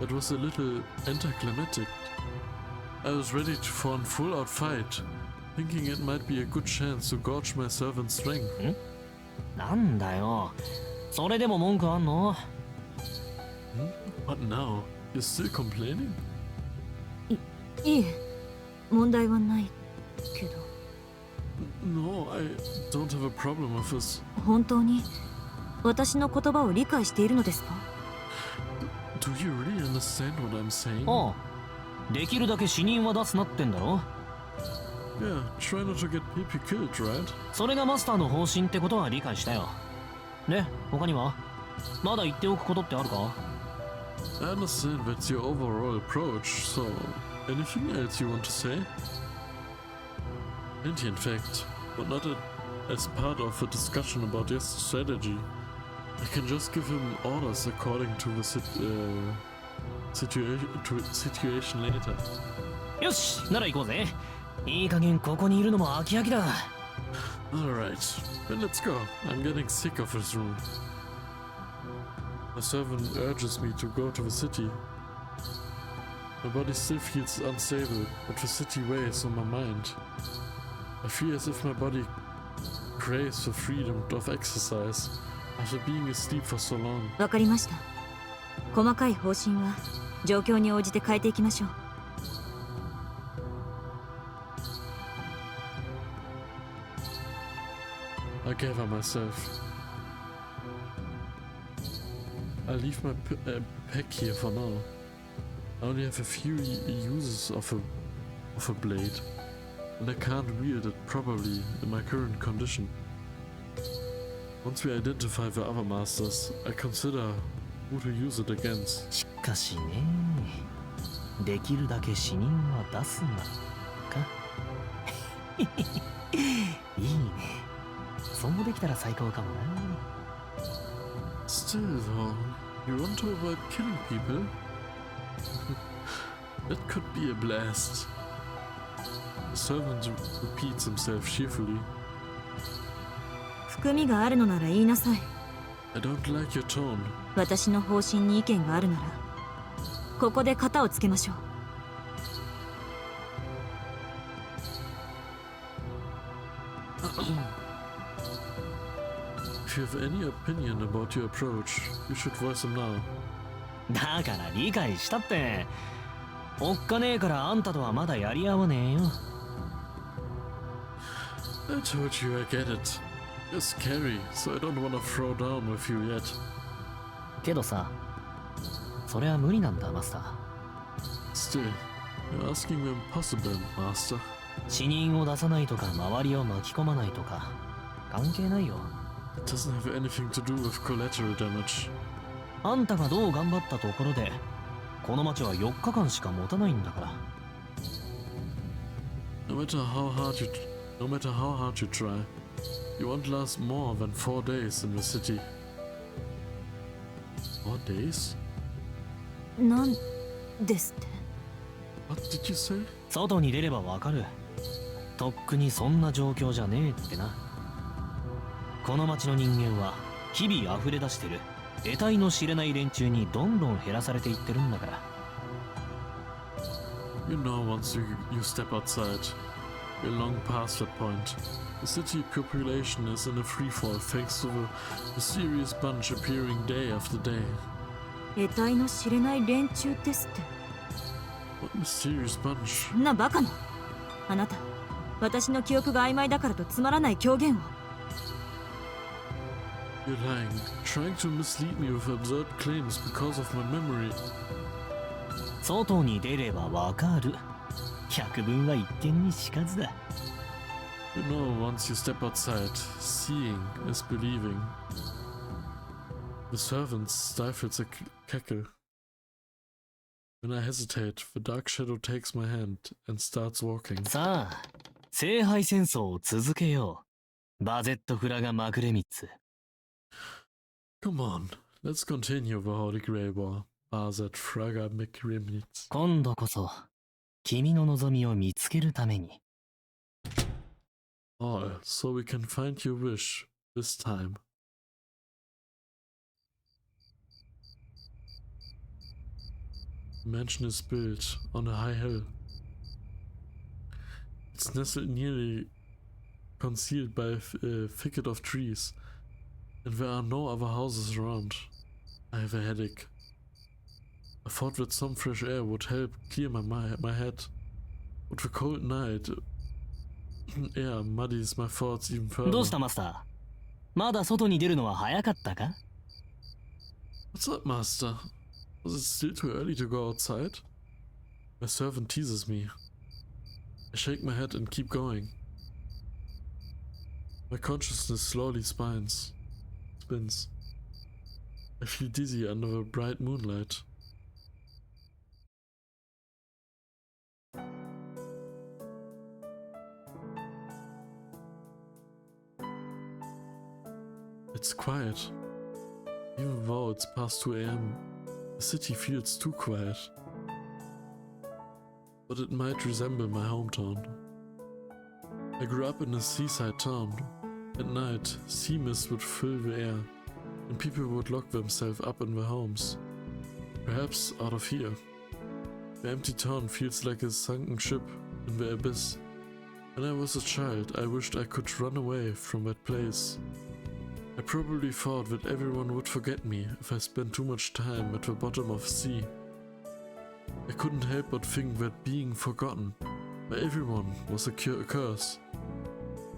That was a little anticlimactic. I was ready for a full-out fight, thinking it might be a good chance to gauge my servant's strength. なんだよ。それでも文句あんの？ What now? You're still complaining? いえ、問題はないけど。No, I don't have a problem with this. 本当に私の言葉を理解しているのですか？ Do you really understand what I'm saying? ああ、できるだけ死人は出すなってんだろ。Yeah, try not to get people killed, right? それがマスターの方針ってことは理解したよ。で、他にはまだ言っておくことってあるか？ I understand that's your overall approach, so anything else you want to say? Plenty, in fact, but not as part of a discussion about your strategy. I can just give him orders according to the situation later. よし、なら行こうぜ。いい加減ここにいるのも飽き飽きだ。Alright, then let's go. I'm getting sick of this room. The servant urges me to go to the city. My body still feels unstable, but the city weighs on my mind. I feel as if my body craves for freedom of exercise after being asleep for so long. わかりました。細かい方針は状況に応じて変えていきましょう。I gather myself. I'll leave my pack here for now. I only have a few uses of a blade, and I can't wield it properly in my current condition. Once we identify the other masters, I consider who to use it against. しかしね、できるだけ死人は出すなか。いいね。そうできたら最高かもな。Still though, you want to avoid killing people? That could be a blast. The servant repeats himself cheerfully. 含みがあるのなら言いなさい。I don't like your tone. 私の方針に意見があるなら、ここで型をつけましょう。If you have any opinion about your approach, you should voice them now. だから理解したって。おっかねえからあんたとはまだやり合わねえよ。I told you I get it. You're scary, so I don't want to throw down with you yet. けどさ、それは無理なんだ、マスター。Still, you're asking the impossible, Master. 死人を出さないとか周りを巻き込まないとか関係ないよ。It doesn't have anything to do with collateral damage. あんたがどう頑張ったところでこの町は4日間しか持たないんだから。 No matter how hard you try, you won't last more than 4 days in the city. 4 days? なんですって。 What did you say? 外に出ればわかる。とっくにそんな状況じゃねえってな。この町の人間は日々溢れ出してる得体の知れない連中にどんどん減らされていってるんだから。 You know, once you step outside, you're long past that point. The city population is in a freefall thanks to the mysterious bunch appearing day after day. 得体の知れない連中ですって。 What mysterious bunch? そんなバカな。あなた、私の記憶が曖昧だからとつまらない狂言を。 You're lying, trying to mislead me with absurd claims because of my memory. 外に出ればわかる。百聞は一見にしかずだ。 You know, once you step outside, seeing is believing. The servant stifles a cackle. When I hesitate, the dark shadow takes my hand and starts walking. さあ、聖杯戦争を続けよう。バゼットフラガ・マクレミッツ。 Come on, let's continue the Holy Grail War. Bazet Fraga Mikrimnitz. 今度こそ君の望みを見つけるために。 All, so we can find your wish this time. The mansion is built on a high hill. It's nestled nearly concealed by a thicket of trees, and there are no other houses around. I have a headache. I thought that some fresh air would help clear my head, but the cold night air muddies my thoughts even further. どうしたマスター？まだ外に出るのは早かったか？ What's up, master? Was it still too early to go outside? My servant teases me. I shake my head and keep going. My consciousness slowly spins. I feel dizzy under the bright moonlight. It's quiet. Even though it's past 2 a.m., the city feels too quiet. But it might resemble my hometown. I grew up in a seaside town. At night, sea mist would fill the air, and people would lock themselves up in their homes. Perhaps out of fear. The empty town feels like a sunken ship in the abyss. When I was a child, I wished I could run away from that place. I probably thought that everyone would forget me if I spent too much time at the bottom of the sea. I couldn't help but think that being forgotten by everyone was a curse,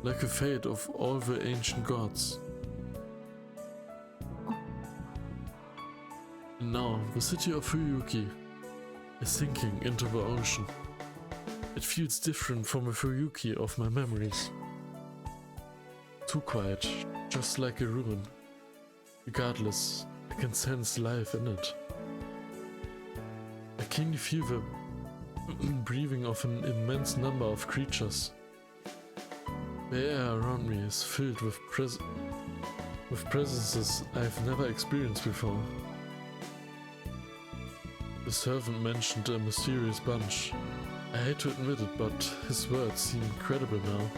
like the fate of all the ancient gods. And now, the city of Fuyuki is sinking into the ocean. It feels different from the Fuyuki of my memories. Too quiet, just like a ruin. Regardless, I can sense life in it. I keenly feel the breathing of an immense number of creatures. The air around me is filled with presences I've never experienced before. The servant mentioned a mysterious bunch. I hate to admit it, but his words seem credible now.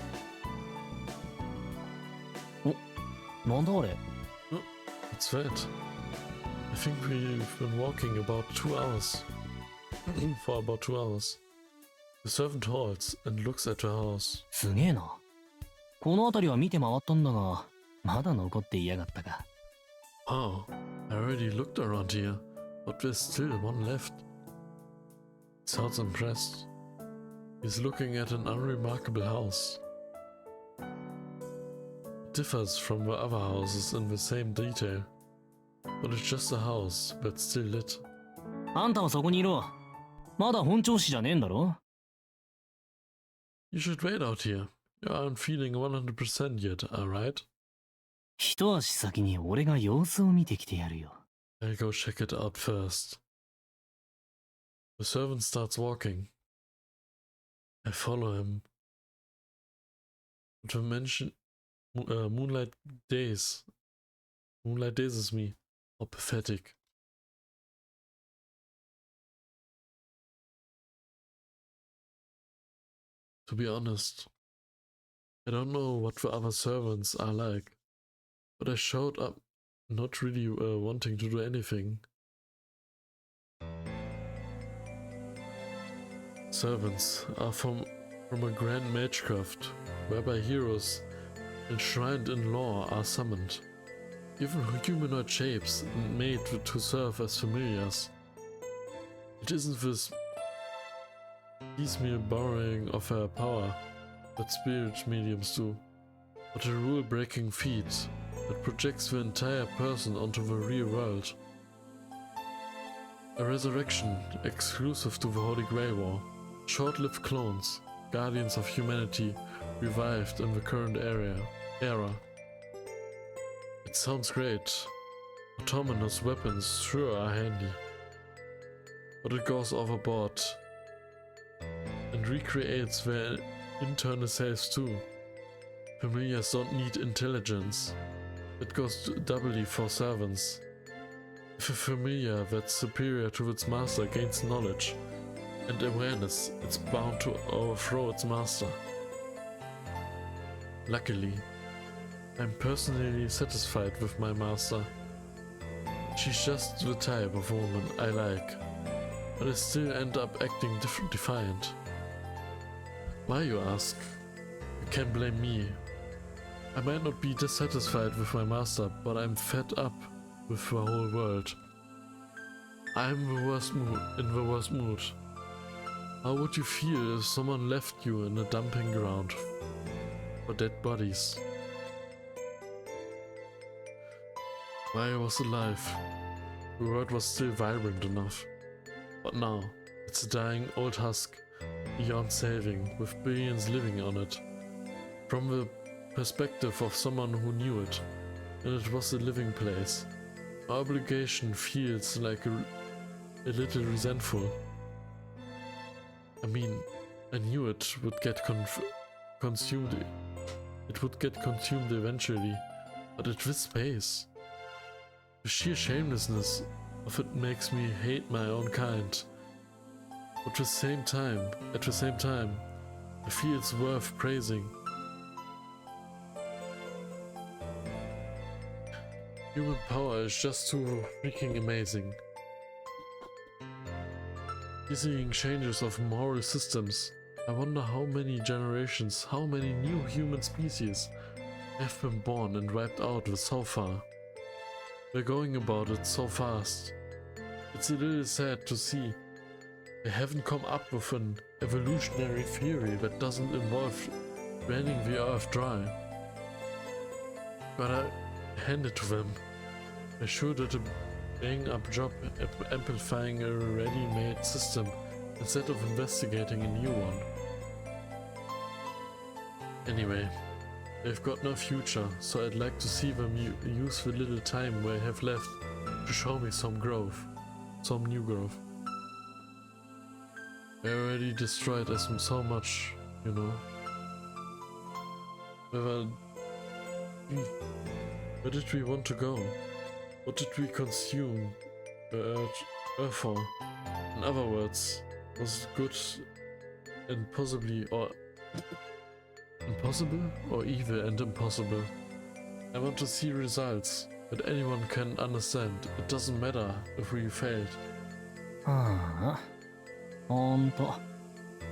なんだあれ？ Oh, what's that? I think we've been walking about 2 hours. For about 2 hours. The servant halts and looks at the house. すげえな。この辺りは見て回ったんだが、まだ残っていやがったか。Oh, I already looked around here, but there's still one left. He sounds impressed. He's looking at an unremarkable house. It differs from the other houses in the same detail, but it's just a house that's still lit. あんたはそこにいろ。まだ本調子じゃねえんだろ？ You should wait out here. You aren't feeling 100% yet, alright? 一足先に俺が様子を見てきてやるよ。I'll go check it out first. The servant starts walking. I follow him. To mention Moonlight Days. Moonlight dazes me. How pathetic. To be honest, I don't know what the other servants are like, but I showed up not really wanting to do anything. Servants are from a grand magecraft, whereby heroes enshrined in lore are summoned, given humanoid shapes and made to serve as familiars. It isn't this piecemeal borrowing of her power that spirit mediums do, but a rule-breaking feat that projects the entire person onto the real world. A resurrection exclusive to the Holy Grail War. Short-lived clones, guardians of humanity, revived in the current era. It sounds great. Autonomous weapons sure are handy. But it goes overboard and recreates their internal selves too. Familiars don't need intelligence. It goes doubly for servants. If a familiar that's superior to its master gains knowledge and awareness, it's bound to overthrow its master. Luckily, I'm personally satisfied with my master. She's just the type of woman I like, but I still end up acting defiant. Why, you ask? You can't blame me. I might not be dissatisfied with my master, but I'm fed up with the whole world. I'm in the worst mood. How would you feel if someone left you in a dumping ground for dead bodies? While I was alive, the world was still vibrant enough. But now, it's a dying old husk, beyond saving, with billions living on it. From the perspective of someone who knew it, and it was a living place, my obligation feels like a little resentful. I mean, I knew it would get consumed. It would get consumed eventually, but at this pace, the sheer shamelessness of it makes me hate my own kind. But at the same time, I feel it's worth praising. Human power is just too freaking amazing. Seeing changes of moral systems, I wonder how many generations, how many new human species have been born and wiped out so far. We're going about it so fast. It's a little sad to see. They haven't come up with an evolutionary theory that doesn't involve draining the earth dry. But I hand it to them. They sure did a bang-up job at amplifying a ready-made system instead of investigating a new one. Anyway, they've got no future, so I'd like to see them use the little time they have left to show me some growth. Some new growth. They already destroyed us so much, you know. Where did we want to go? What did we consume the Earth for? In other words, was it good and impossible or evil and impossible? I want to see results that anyone can understand. It doesn't matter if we failed. ああ、ほんと。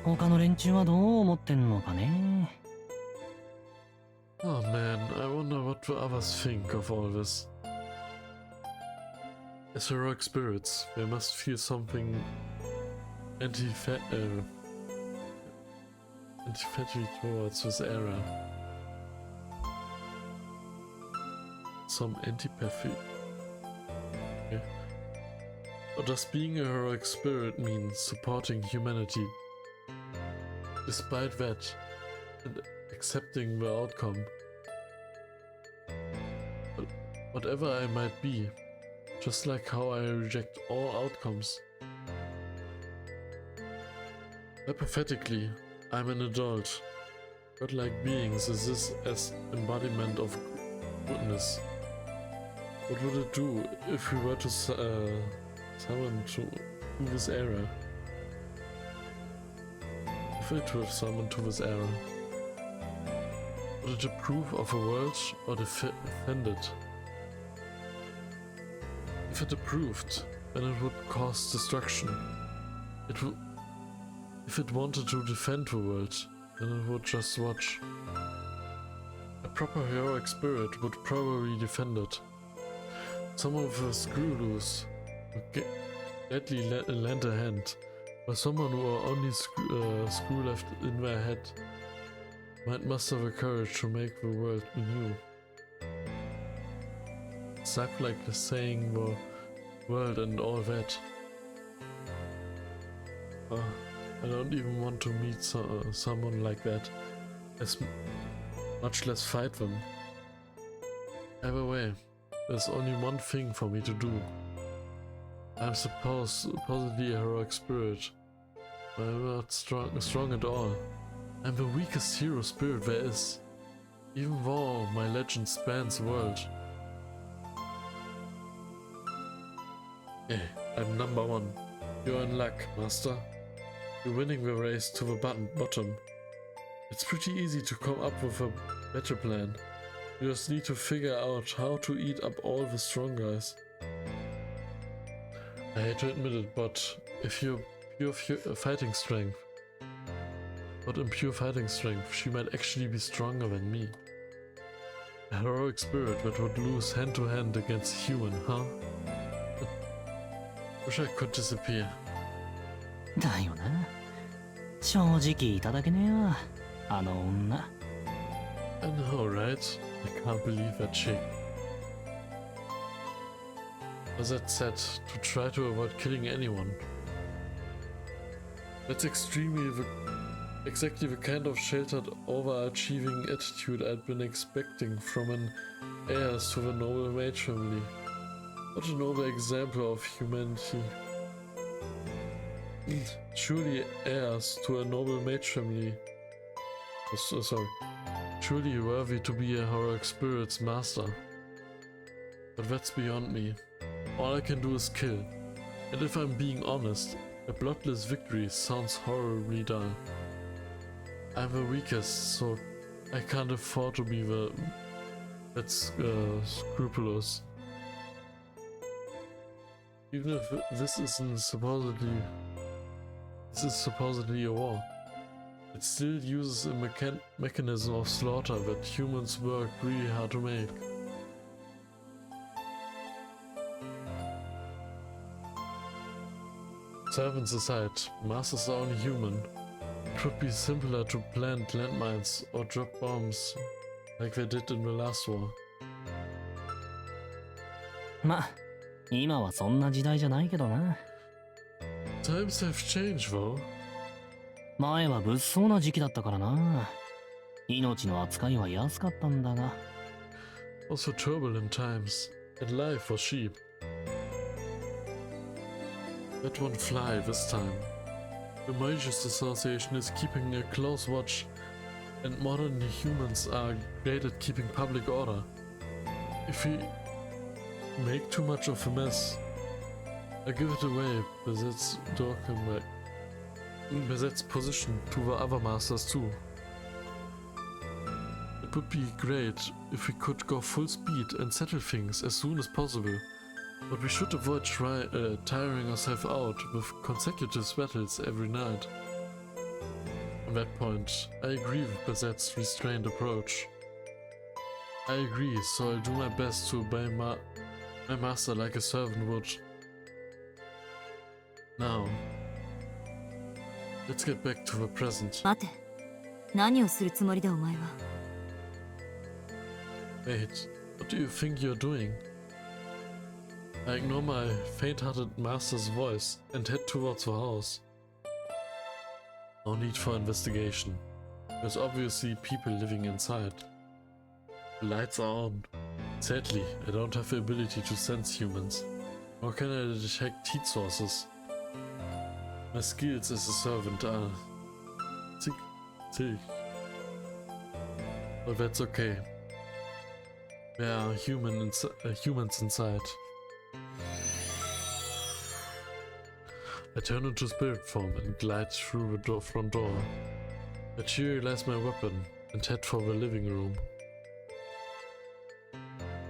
他の連中はどう思ってんのかね。Oh man, I wonder what the others think of all this. As heroic spirits, they must feel something antipathy towards this era. Some antipathy. Okay. Or does being a heroic spirit mean supporting humanity? Despite that, and accepting the outcome. whatever I might be, just like how I reject all outcomes. Hypothetically, I'm an adult. Godlike beings exist as embodiment of goodness. What would it do if we were to summon to this era? If it were summoned to this era, would it approve of a world or defend it? If it approved, then it would cause destruction. If it wanted to defend the world, then it would just watch. A proper heroic spirit would probably defend it. Some of the screw-loose would gladly lend a hand, but someone who are only screw left in their head might muster the courage to make the world anew. Stuff like the saying the world and all that. I don't even want to meet someone like that, much less fight them. Either way, there's only one thing for me to do. I'm supposedly a heroic spirit, but I'm not strong at all. I'm the weakest hero spirit there is, even though my legend spans the world. Hey, I'm number 1. You're in luck, Master. You're winning the race to the bottom. It's pretty easy to come up with a better plan. You just need to figure out how to eat up all the strong guys. I hate to admit it, but if you're in pure fighting strength, she might actually be stronger than me. A heroic spirit that would lose hand to hand against a human, huh? Wish I could disappear. だよな。正直いただけねえわ、あの女。I know, right? I can't believe that chick. As I said, to try to avoid killing anyone. That's exactly the kind of sheltered, overachieving attitude I'd been expecting from an heir to the noble mage family. What a noble example of humanity. Surely heirs to a noble mage family. Truly worthy to be a heroic spirit's master. But that's beyond me. All I can do is kill. And if I'm being honest, a bloodless victory sounds horribly dull. I'm the weakest, so I can't afford to be that's scrupulous. Even if this is supposedly a war. It still uses a mechanism of slaughter that humans work really hard to make. Servants aside, masters are only human. It would be simpler to plant landmines or drop bombs like they did in the last war. ま、今はそんな時代じゃないけどな。Times have changed though. 前は物騒な時期だったからな。命の扱いは安かったんだが。Also turbulent times, and life was cheap. That won't fly this time. The Mages Association is keeping a close watch, and modern humans are great at keeping public order. If we make too much of a mess, I give it away, Beset's position to the other masters too. It would be great if we could go full speed and settle things as soon as possible, but we should avoid tiring ourselves out with consecutive battles every night. On that point, I agree with Beset's restrained approach. I agree, so I'll do my best to obey my master like a servant would. Now, let's get back to the present. 待て。何をするつもりだお前は。Wait, what do you think you're doing? I ignore my faint-hearted master's voice and head towards the house. No need for investigation. There's obviously people living inside. The lights are on. Sadly, I don't have the ability to sense humans. How can I detect heat sources? My skills as a servant are sick. But that's okay. There are humans inside. I turn into spirit form and glide through the front door. Materialize my weapon and head for the living room.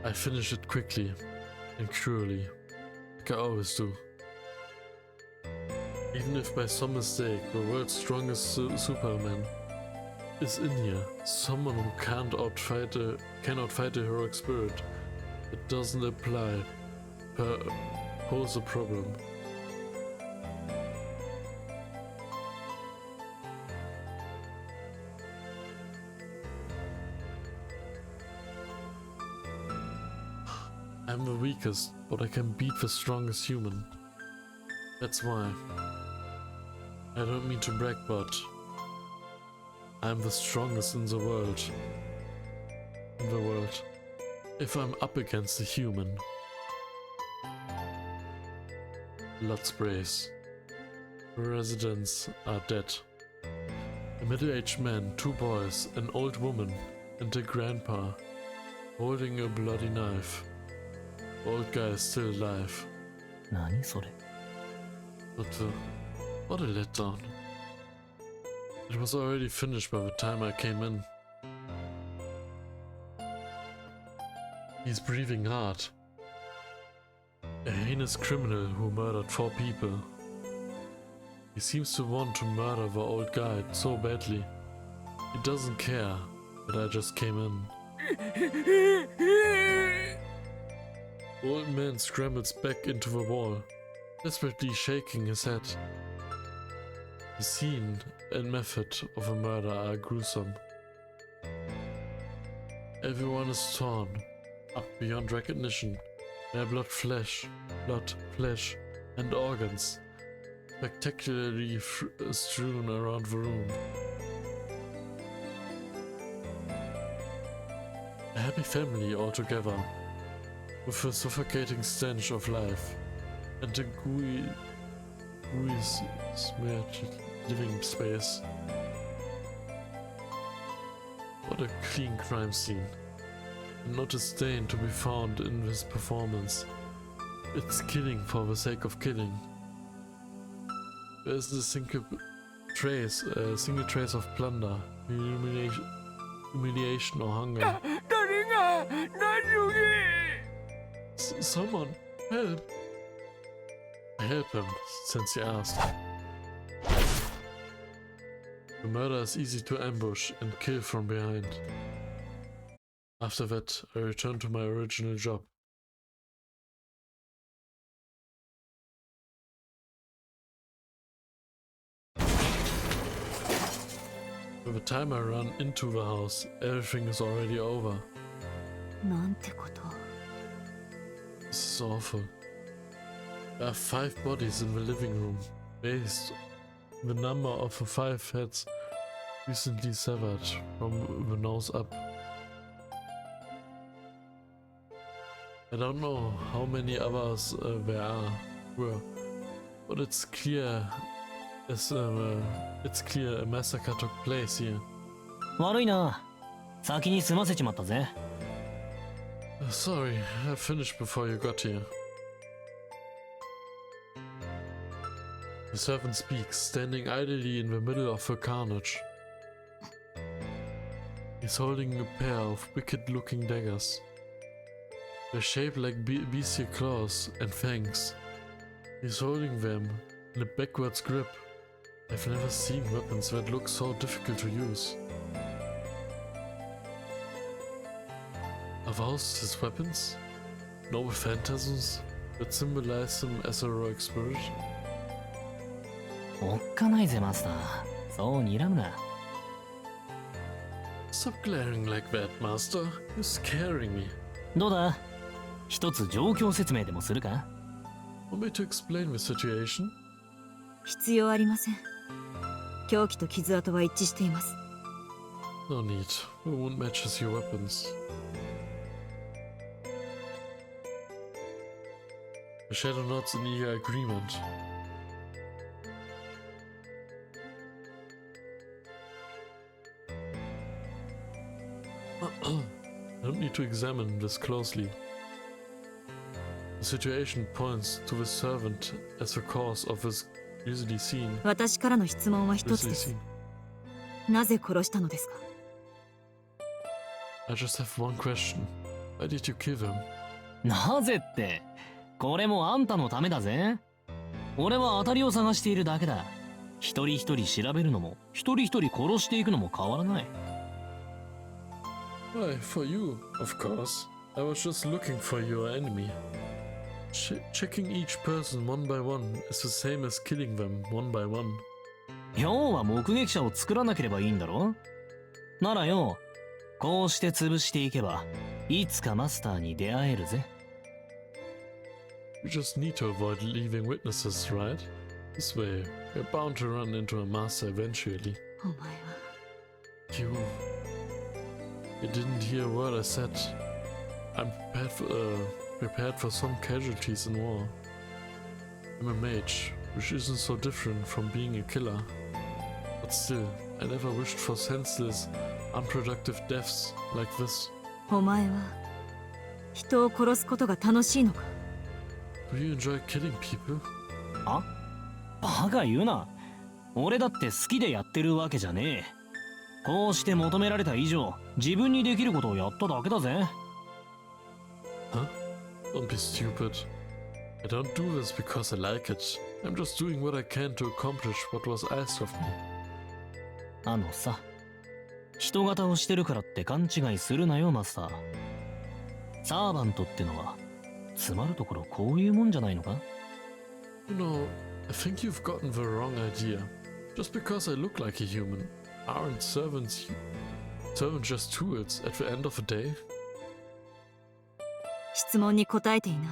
I finish it quickly and cruelly, like I always do. Even if by some mistake the world's strongest Superman is in here, someone who cannot fight a heroic spirit, it doesn't pose a problem. I'm the weakest, but I can beat the strongest human. That's why. I don't mean to brag, but I'm the strongest in the world. If I'm up against a human. Blood sprays. The residents are dead. A middle-aged man, 2 boys, an old woman, and a grandpa, holding a bloody knife. The old guy is still alive. 何それ But what a letdown. It was already finished by the time I came in. He's breathing hard. A heinous criminal who murdered 4 people. He seems to want to murder the old guy so badly. He doesn't care that I just came in. The old man scrambles back into the wall, desperately shaking his head. The scene and method of a murder are gruesome. Everyone is torn up beyond recognition. Their blood, flesh, and organs spectacularly strewn around the room. A happy family all together, with a suffocating stench of life and a gooey smeared living space. What a clean crime scene. And not a stain to be found in this performance. It's killing for the sake of killing. There isn't a single trace of plunder, humiliation or hunger. Someone, help! I help him, since he asked. The murder is easy to ambush and kill from behind. After that, I return to my original job. By the time I run into the house, everything is already over. なんてこと。 This is awful. There are 5 bodies in the living room, based on the number of the 5 heads recently severed from the nose up. I don't know how many others there were, but it's clear a massacre took place here. 悪いな。先に済ませちまったぜ。Sorry, I finished before you got here. The servant speaks, standing idly in the middle of the carnage. He's holding a pair of wicked-looking daggers. They're shaped like bestial claws and fangs. He's holding them in a backwards grip. I've never seen weapons that look so difficult to use. Are those his weapons? Noble phantasms that symbolize him as a heroic spirit? おっかないぜマスター。そう睨むな。Stop glaring like that, Master. You're scaring me. どうだ？一つ状況説明でもするか？ Want me to explain the situation? 必要ありません。凶器と傷跡は一致しています。 No need. The wound matches your weapons. The Shadow nods in eager agreement. I don't need to examine this closely. The situation points to the servant as the cause of this easily seen. 私からの質問は一つ Easily です seen. なぜ殺したのですか I just have one question. Why did you kill him? なぜって、これもあんたのためだぜ。俺は当たりを探しているだけだ。一人一人調べるのも、一人一人殺していくのも変わらない。Why, for you, of course. I was just looking for your enemy. Checking each person one by one is the same as killing them one by one. 要は目撃者を作らなければいいんだろ？ならよ、こうして潰していけば、いつかマスターに出会えるぜ。You just need to avoid leaving witnesses, right? This way, you're bound to run into a master eventually. お前は You didn't hear a word I said. I'm prepared for some casualties in war. I'm a mage, which isn't so different from being a killer. But still, I never wished for senseless, unproductive deaths like this. お前は人を殺すことが楽しいのか Do you enjoy killing people? あ？バカ言うな。俺だって好きでやってるわけじゃねえ。こうして求められた以上、自分にできることをやっただけだぜ。Huh? Don't be stupid. I don't do this because I like it. I'm just doing what I can to accomplish what was asked of me. あのさ、人型をしてるからって勘違いするなよ、マスター。サーバントってのは、つまるところこういうもんじゃないのか？ You know, I think you've gotten the wrong idea. Just because I look like a human, aren't servants just tools at the end of the day? 質問に答えていない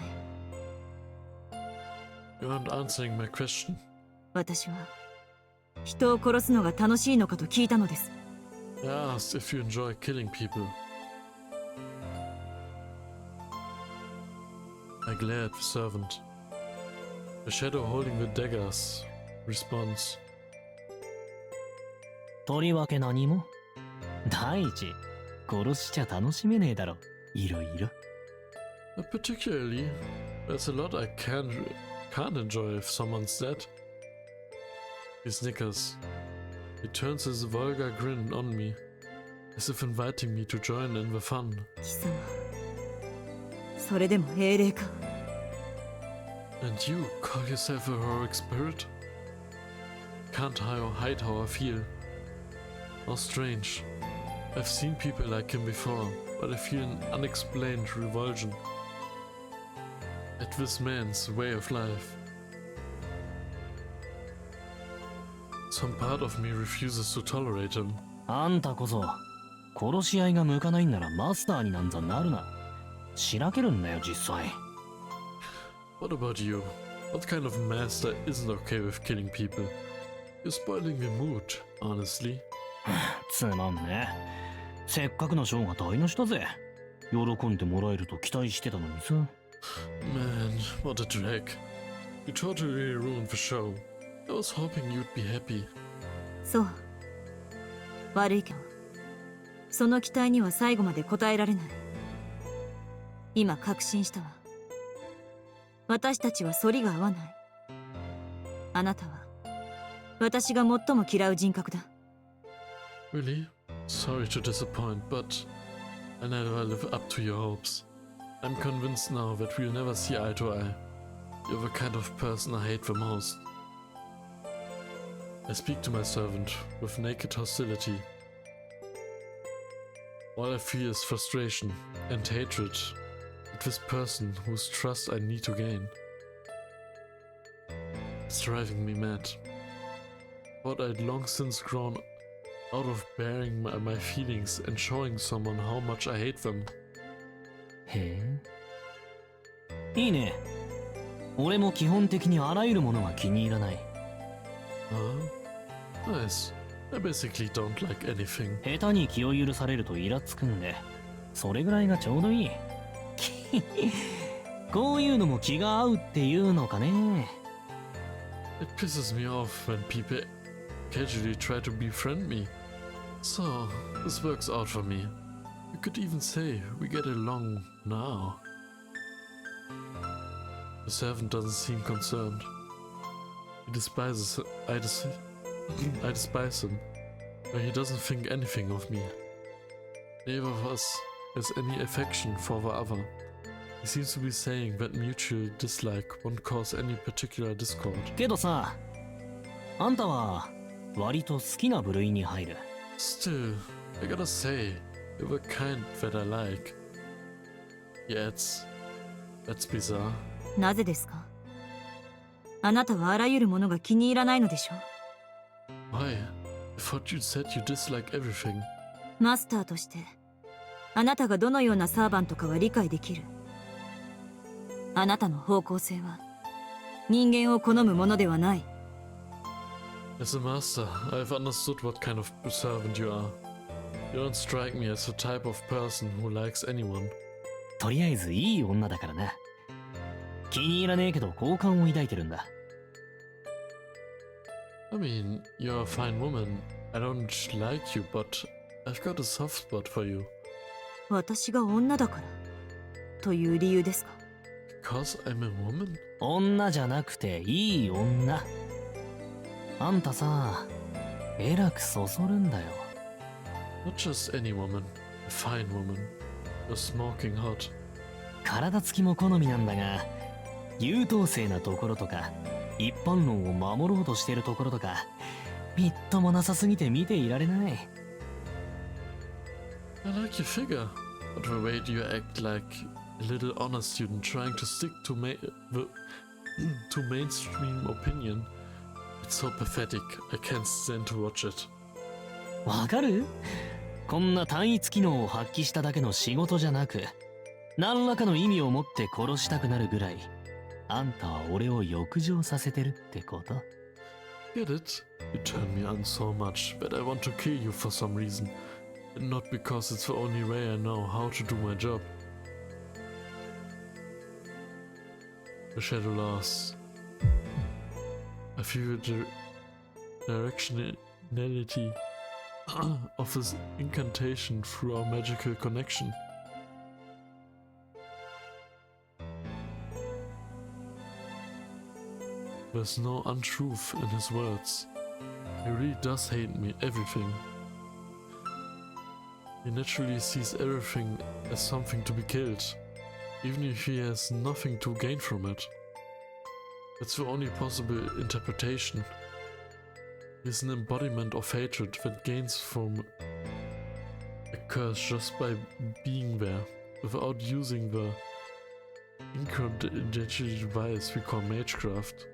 You aren't answering my question. 私は人を殺すのが楽しいのかと聞いたのです I asked if you enjoy killing people. I glare at the servant. The shadow holding the daggers responds. とりわけ何も。第一、殺しちゃ楽しめねえだろ。いろいろ。Particularly, there's a lot I can't enjoy if someone's dead. He snickers. He turns his vulgar grin on me, as if inviting me to join in the fun. 貴様それでも英霊か And you call yourself a heroic spirit? Can't hide how I feel. How strange. I've seen people like him before, but I feel an unexplained revulsion at this man's way of life. Some part of me refuses to tolerate him. あんたこそ、殺し合いが向かないんならマスターになんざなるな。しらけるんだよ、実際。What about you? What kind of master isn't okay with killing people? You're spoiling the mood, honestly. つまんね。せっかくのショーが台無しだぜ。喜んでもらえると期待してたのにさ。Man, what a drag. You totally ruined the show. I was hoping you'd be happy. そう悪いけどその期待には最後まで応えられない今確信したわ私たちは反りが合わないあなたは私が最も嫌う人格だ Really? Sorry to disappoint, but I never live up to your hopes. I'm convinced now that we'll never see eye to eye. You're the kind of person I hate the most. I speak to my servant with naked hostility. All I feel is frustration and hatred at this person whose trust I need to gain. It's driving me mad. But I'd long since grown out of bearing my feelings and showing someone how much I hate them. へえ。いいね。俺も基本的にあらゆるものが気に入らない。Nice. I basically don't like anything. 下手に気を許されるとイラつくんで、それぐらいがちょうどいい。こういうのも気が合うっていうのかね。It pisses me off when people casually try to befriend me. So, this works out for me. You could even say we get along now. The servant doesn't seem concerned. He despises I despise him, but he doesn't think anything of me. Neither of us has any affection for the other. He seems to be saying that mutual dislike won't cause any particular discord. けどさ、あんたは割と好きな部類に入る。Still, I gotta say, you're the kind that I like. He adds, that's bizarre. なぜですか？あなたはあらゆるものが気に入らないのでしょう。 Why? I thought you said you dislike everything. マスターとしてあなたがどのようなサーバントかは理解できる。あなたの方向性は人間を好むものではない。 As a master, I've understood what kind of servant you are. You don't strike me as the type of person who likes anyone. とりあえずいい女だからな。気に入らねえけど好感を抱いてるんだ。I mean, you're a fine woman. I don't like you, but I've got a soft spot for you. 私が女だからという理由ですか？ Because I'm a woman? 女じゃなくていい女。あんたさ、えらくそそるんだよ。Not just any woman, a fine woman. You're smoking hot. 体つきも好みなんだが、優等生なところとか、一般論を守ろうとしてるところとか、みっともなさすぎて見ていられない。I like your figure, but the way you act like a little honor student trying to stick to to mainstream opinion. It's so pathetic. I can't stand to watch it. わかる？こんな単一機能を発揮しただけの仕事じゃなく、何らかの意味を持って殺したくなるぐらい、あんたは俺を欲情させてるってこと？ Get it? You turn me on so much that I want to kill you for some reason. And not because it's the only way I know how to do my job. The shadow loss. I feel the directionality of his incantation through our magical connection. There's no untruth in his words. He really does hate me, everything. He naturally sees everything as something to be killed, even if he has nothing to gain from it. That's the only possible interpretation. He is an embodiment of hatred that gains from a curse just by being there, without using the incantation device we call magecraft.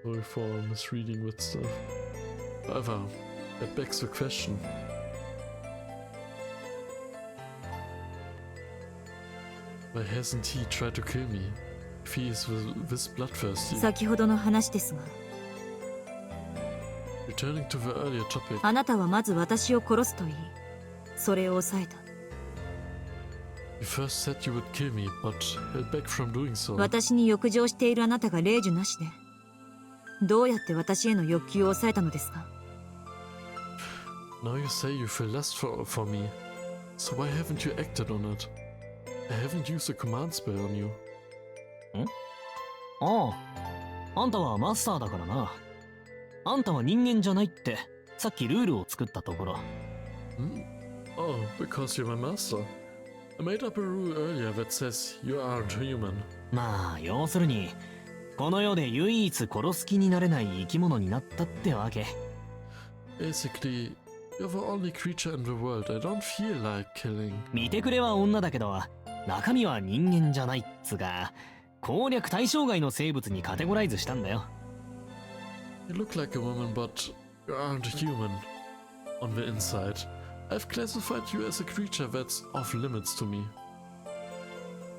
Sorry for misreading that stuff. However, that begs the question. Why hasn't he tried to kill me? If he is this bloodthirsty. 先ほどの話ですが、 Returning to the earlier topic. あなたはまず私を殺すと言い、それを抑えた。 You first said you would kill me, but held back from doing so. 私に欲情しているあなたが令状なしで、どうやって私への欲求を抑えたのですか？ Now you say you feel lust for me. So why haven't you acted on it? I haven't used a command spell on you. ああ、あんたはマスターだからな。あんたは人間じゃないってさっきルールを作ったところ。Oh, because you're my master. I made up a rule earlier that says you aren't human. まあ要するにこの世で唯一殺す気になれない生き物になったってわけ。 Basically, you're the only creature in the world I don't feel like killing. 見てくれは女だけど中身は人間じゃないっつが攻略対象外の生物にカテゴライズしたんだよ。 You look like a woman, but you aren't human. On the inside, I've classified you as a creature that's off limits to me.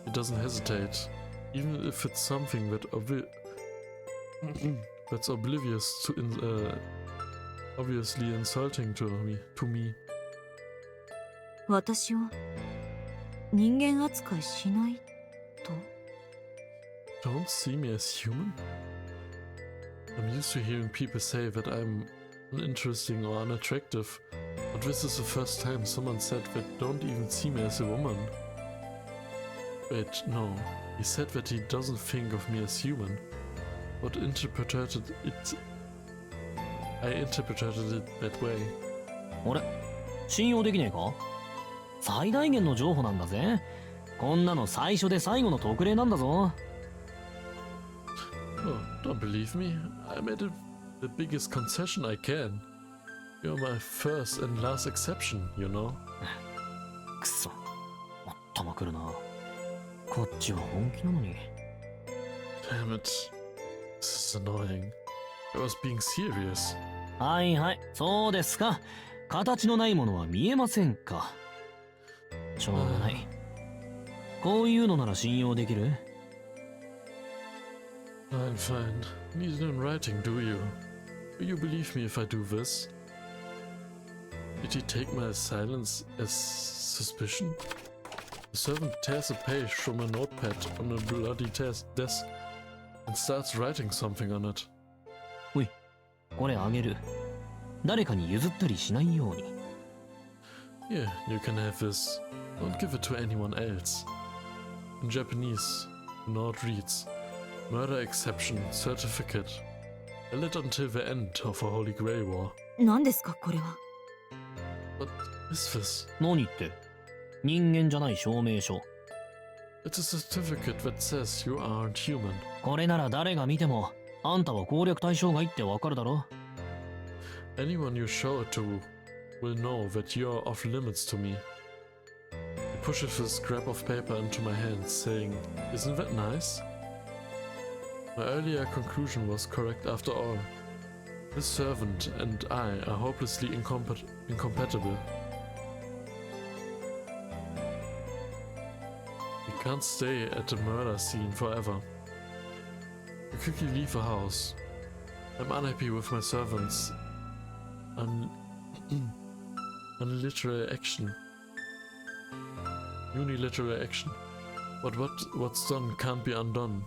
He doesn't hesitate, even if it's something that that's oblivious to obviously insulting to me. 私を人間扱いしないと？ Don't see me as human? I'm used to hearing people say that I'm uninteresting or unattractive, but this is the first time someone said that don't even see me as a woman. Wait, no. He said that he doesn't think of me as human, but interpreted it... I interpreted it that way. あれ信用できねえか？最大限の情報なんだぜ。こんなの最初で最後の特例なんだぞ。Oh, don't believe me? I made it the biggest concession I can. You're my first and last exception, you know? くそ。頭くるな。こっちは本気なのに。Damn it. This is annoying. I was being serious. はいはい、そうですか。形のないものは見えませんか。しょうがない。こういうのなら信用できる？ Fine, fine. Need it in writing, do you? Will you believe me if I do this? Did he take my silence as suspicion? The servant tears a page from a notepad on a bloody desk and starts writing something on it. おい、これあげる。誰かに譲ったりしないように。Yeah, you can have this. Don't give it to anyone else. In Japanese, the note reads, Murder exception certificate. Valid until the end of a Holy Grail War. 何ですかこれは？ What is this? 何って？人間じゃない証明書。It's a certificate that says you aren't human. これなら誰が見ても、あんたは攻略対象外ってわかるだろ。Anyone you show it to will know that you're off limits to me. He pushes the scrap of paper into my hands, saying, Isn't that nice? My earlier conclusion was correct after all. This servant and I are hopelessly incompatible. We can't stay at the murder scene forever. We quickly leave the house. I'm unhappy with my servants. Unilateral action. But what's done can't be undone.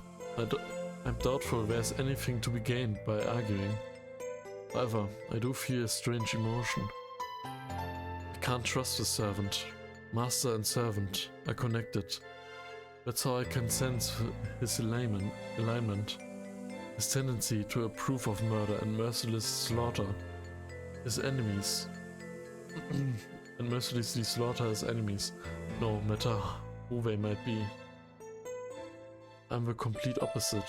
I'm doubtful there's anything to be gained by arguing. However, I do feel a strange emotion. I can't trust the servant. Master and servant are connected. That's how I can sense his alignment. His tendency to approve of murder and merciless slaughter. His enemies. And mercilessly slaughter his enemies, no matter who they might be. I'm the complete opposite.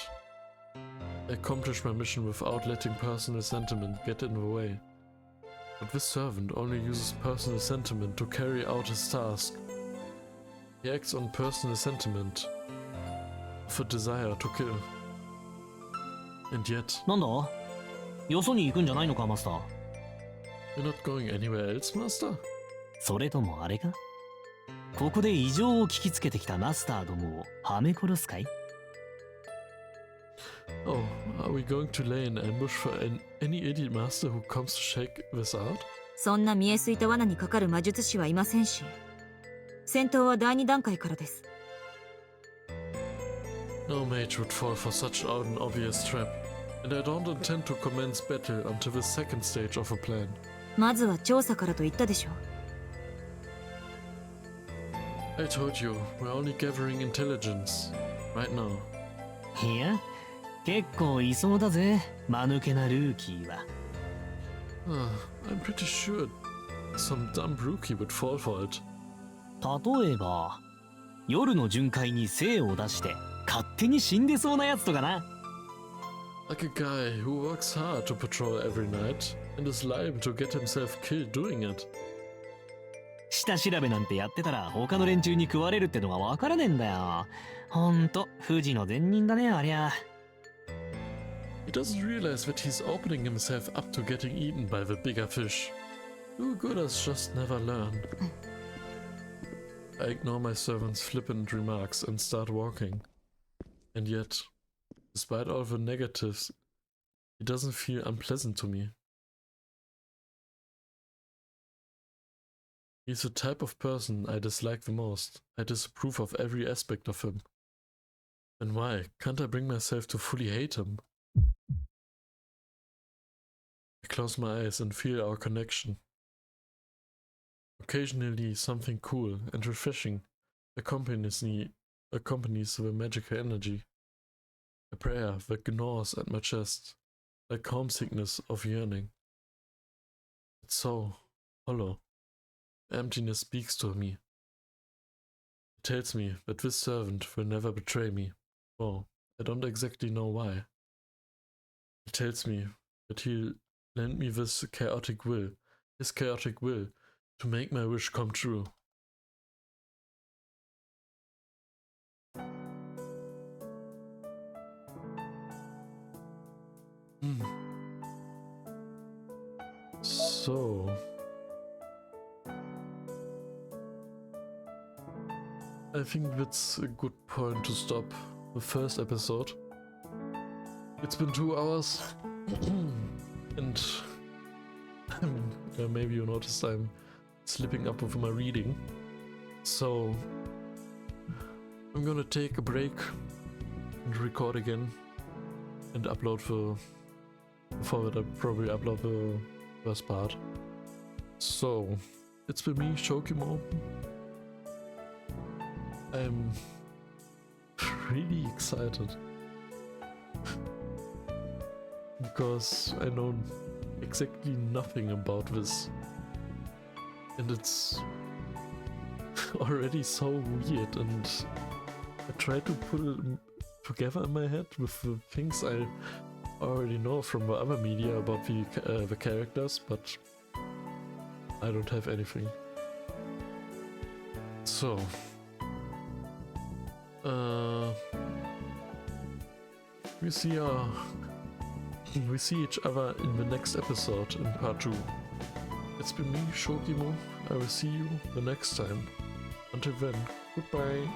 I accomplish my mission without letting personal sentiment get in the way. But this servant only uses personal sentiment to carry out his task. He acts on personal sentiment, of a desire to kill. And yet... なんだ？よそに行くんじゃないのか、マスター。You're not going anywhere else, Master? それともあれか？ここで異常を聞きつけてきたマスターどもをはめ殺すかい？ Oh, are we going to lay an ambush for any idiot master who comes to shake this out? そんな見えすいた罠にかかる魔術師はいませんし、戦闘は第2段階からです。No mage would fall for such an obvious trap, and I don't intend to commence battle until the second stage of a plan. まずは調査からと言ったでしょ。I told you, we're only gathering intelligence. Right now. いや、結構いそうだぜ、間抜けなルーキーは。I'm pretty sure some dumb rookie would fall for it. 例えば、夜の巡回に精を出して勝手に死んでそうなやつとかな。Like a guy who works hard to patrol every night and is liable to get himself killed doing it. 下調べなんてやってたら他の連中に食われるってのがわからねえんだよ。ほんと、不治の善人だね、ありゃ。He doesn't realize that he's opening himself up to getting eaten by the bigger fish. Do-gooders just never learn. I ignore my servant's flippant remarks and start walking. And yet, despite all the negatives, he doesn't feel unpleasant to me. He's the type of person I dislike the most. I disapprove of every aspect of him. And why? Can't I bring myself to fully hate him? I close my eyes and feel our connection. Occasionally something cool and refreshing accompanies the magical energy. A prayer that gnaws at my chest, like homesickness of yearning. It's so hollow. Emptiness speaks to me. It tells me that this servant will never betray me. Oh, I don't exactly know why. It tells me that he'll lend me this chaotic will, his chaotic will, to make my wish come true. So... I think that's a good point to stop the first episode. It's been 2 hours and maybe you noticed I'm slipping up with my reading. So I'm gonna take a break and record again and upload before that I probably upload the first part. So it's been me, Shokimo. I'm really excited because I know exactly nothing about this, and it's already so weird, and I try to put it together in my head with the things I already know from the other media about the characters, but I don't have anything. So we see each other in the next episode in part 2. It's been me, Shokimo. I will see you the next time. Until then, goodbye.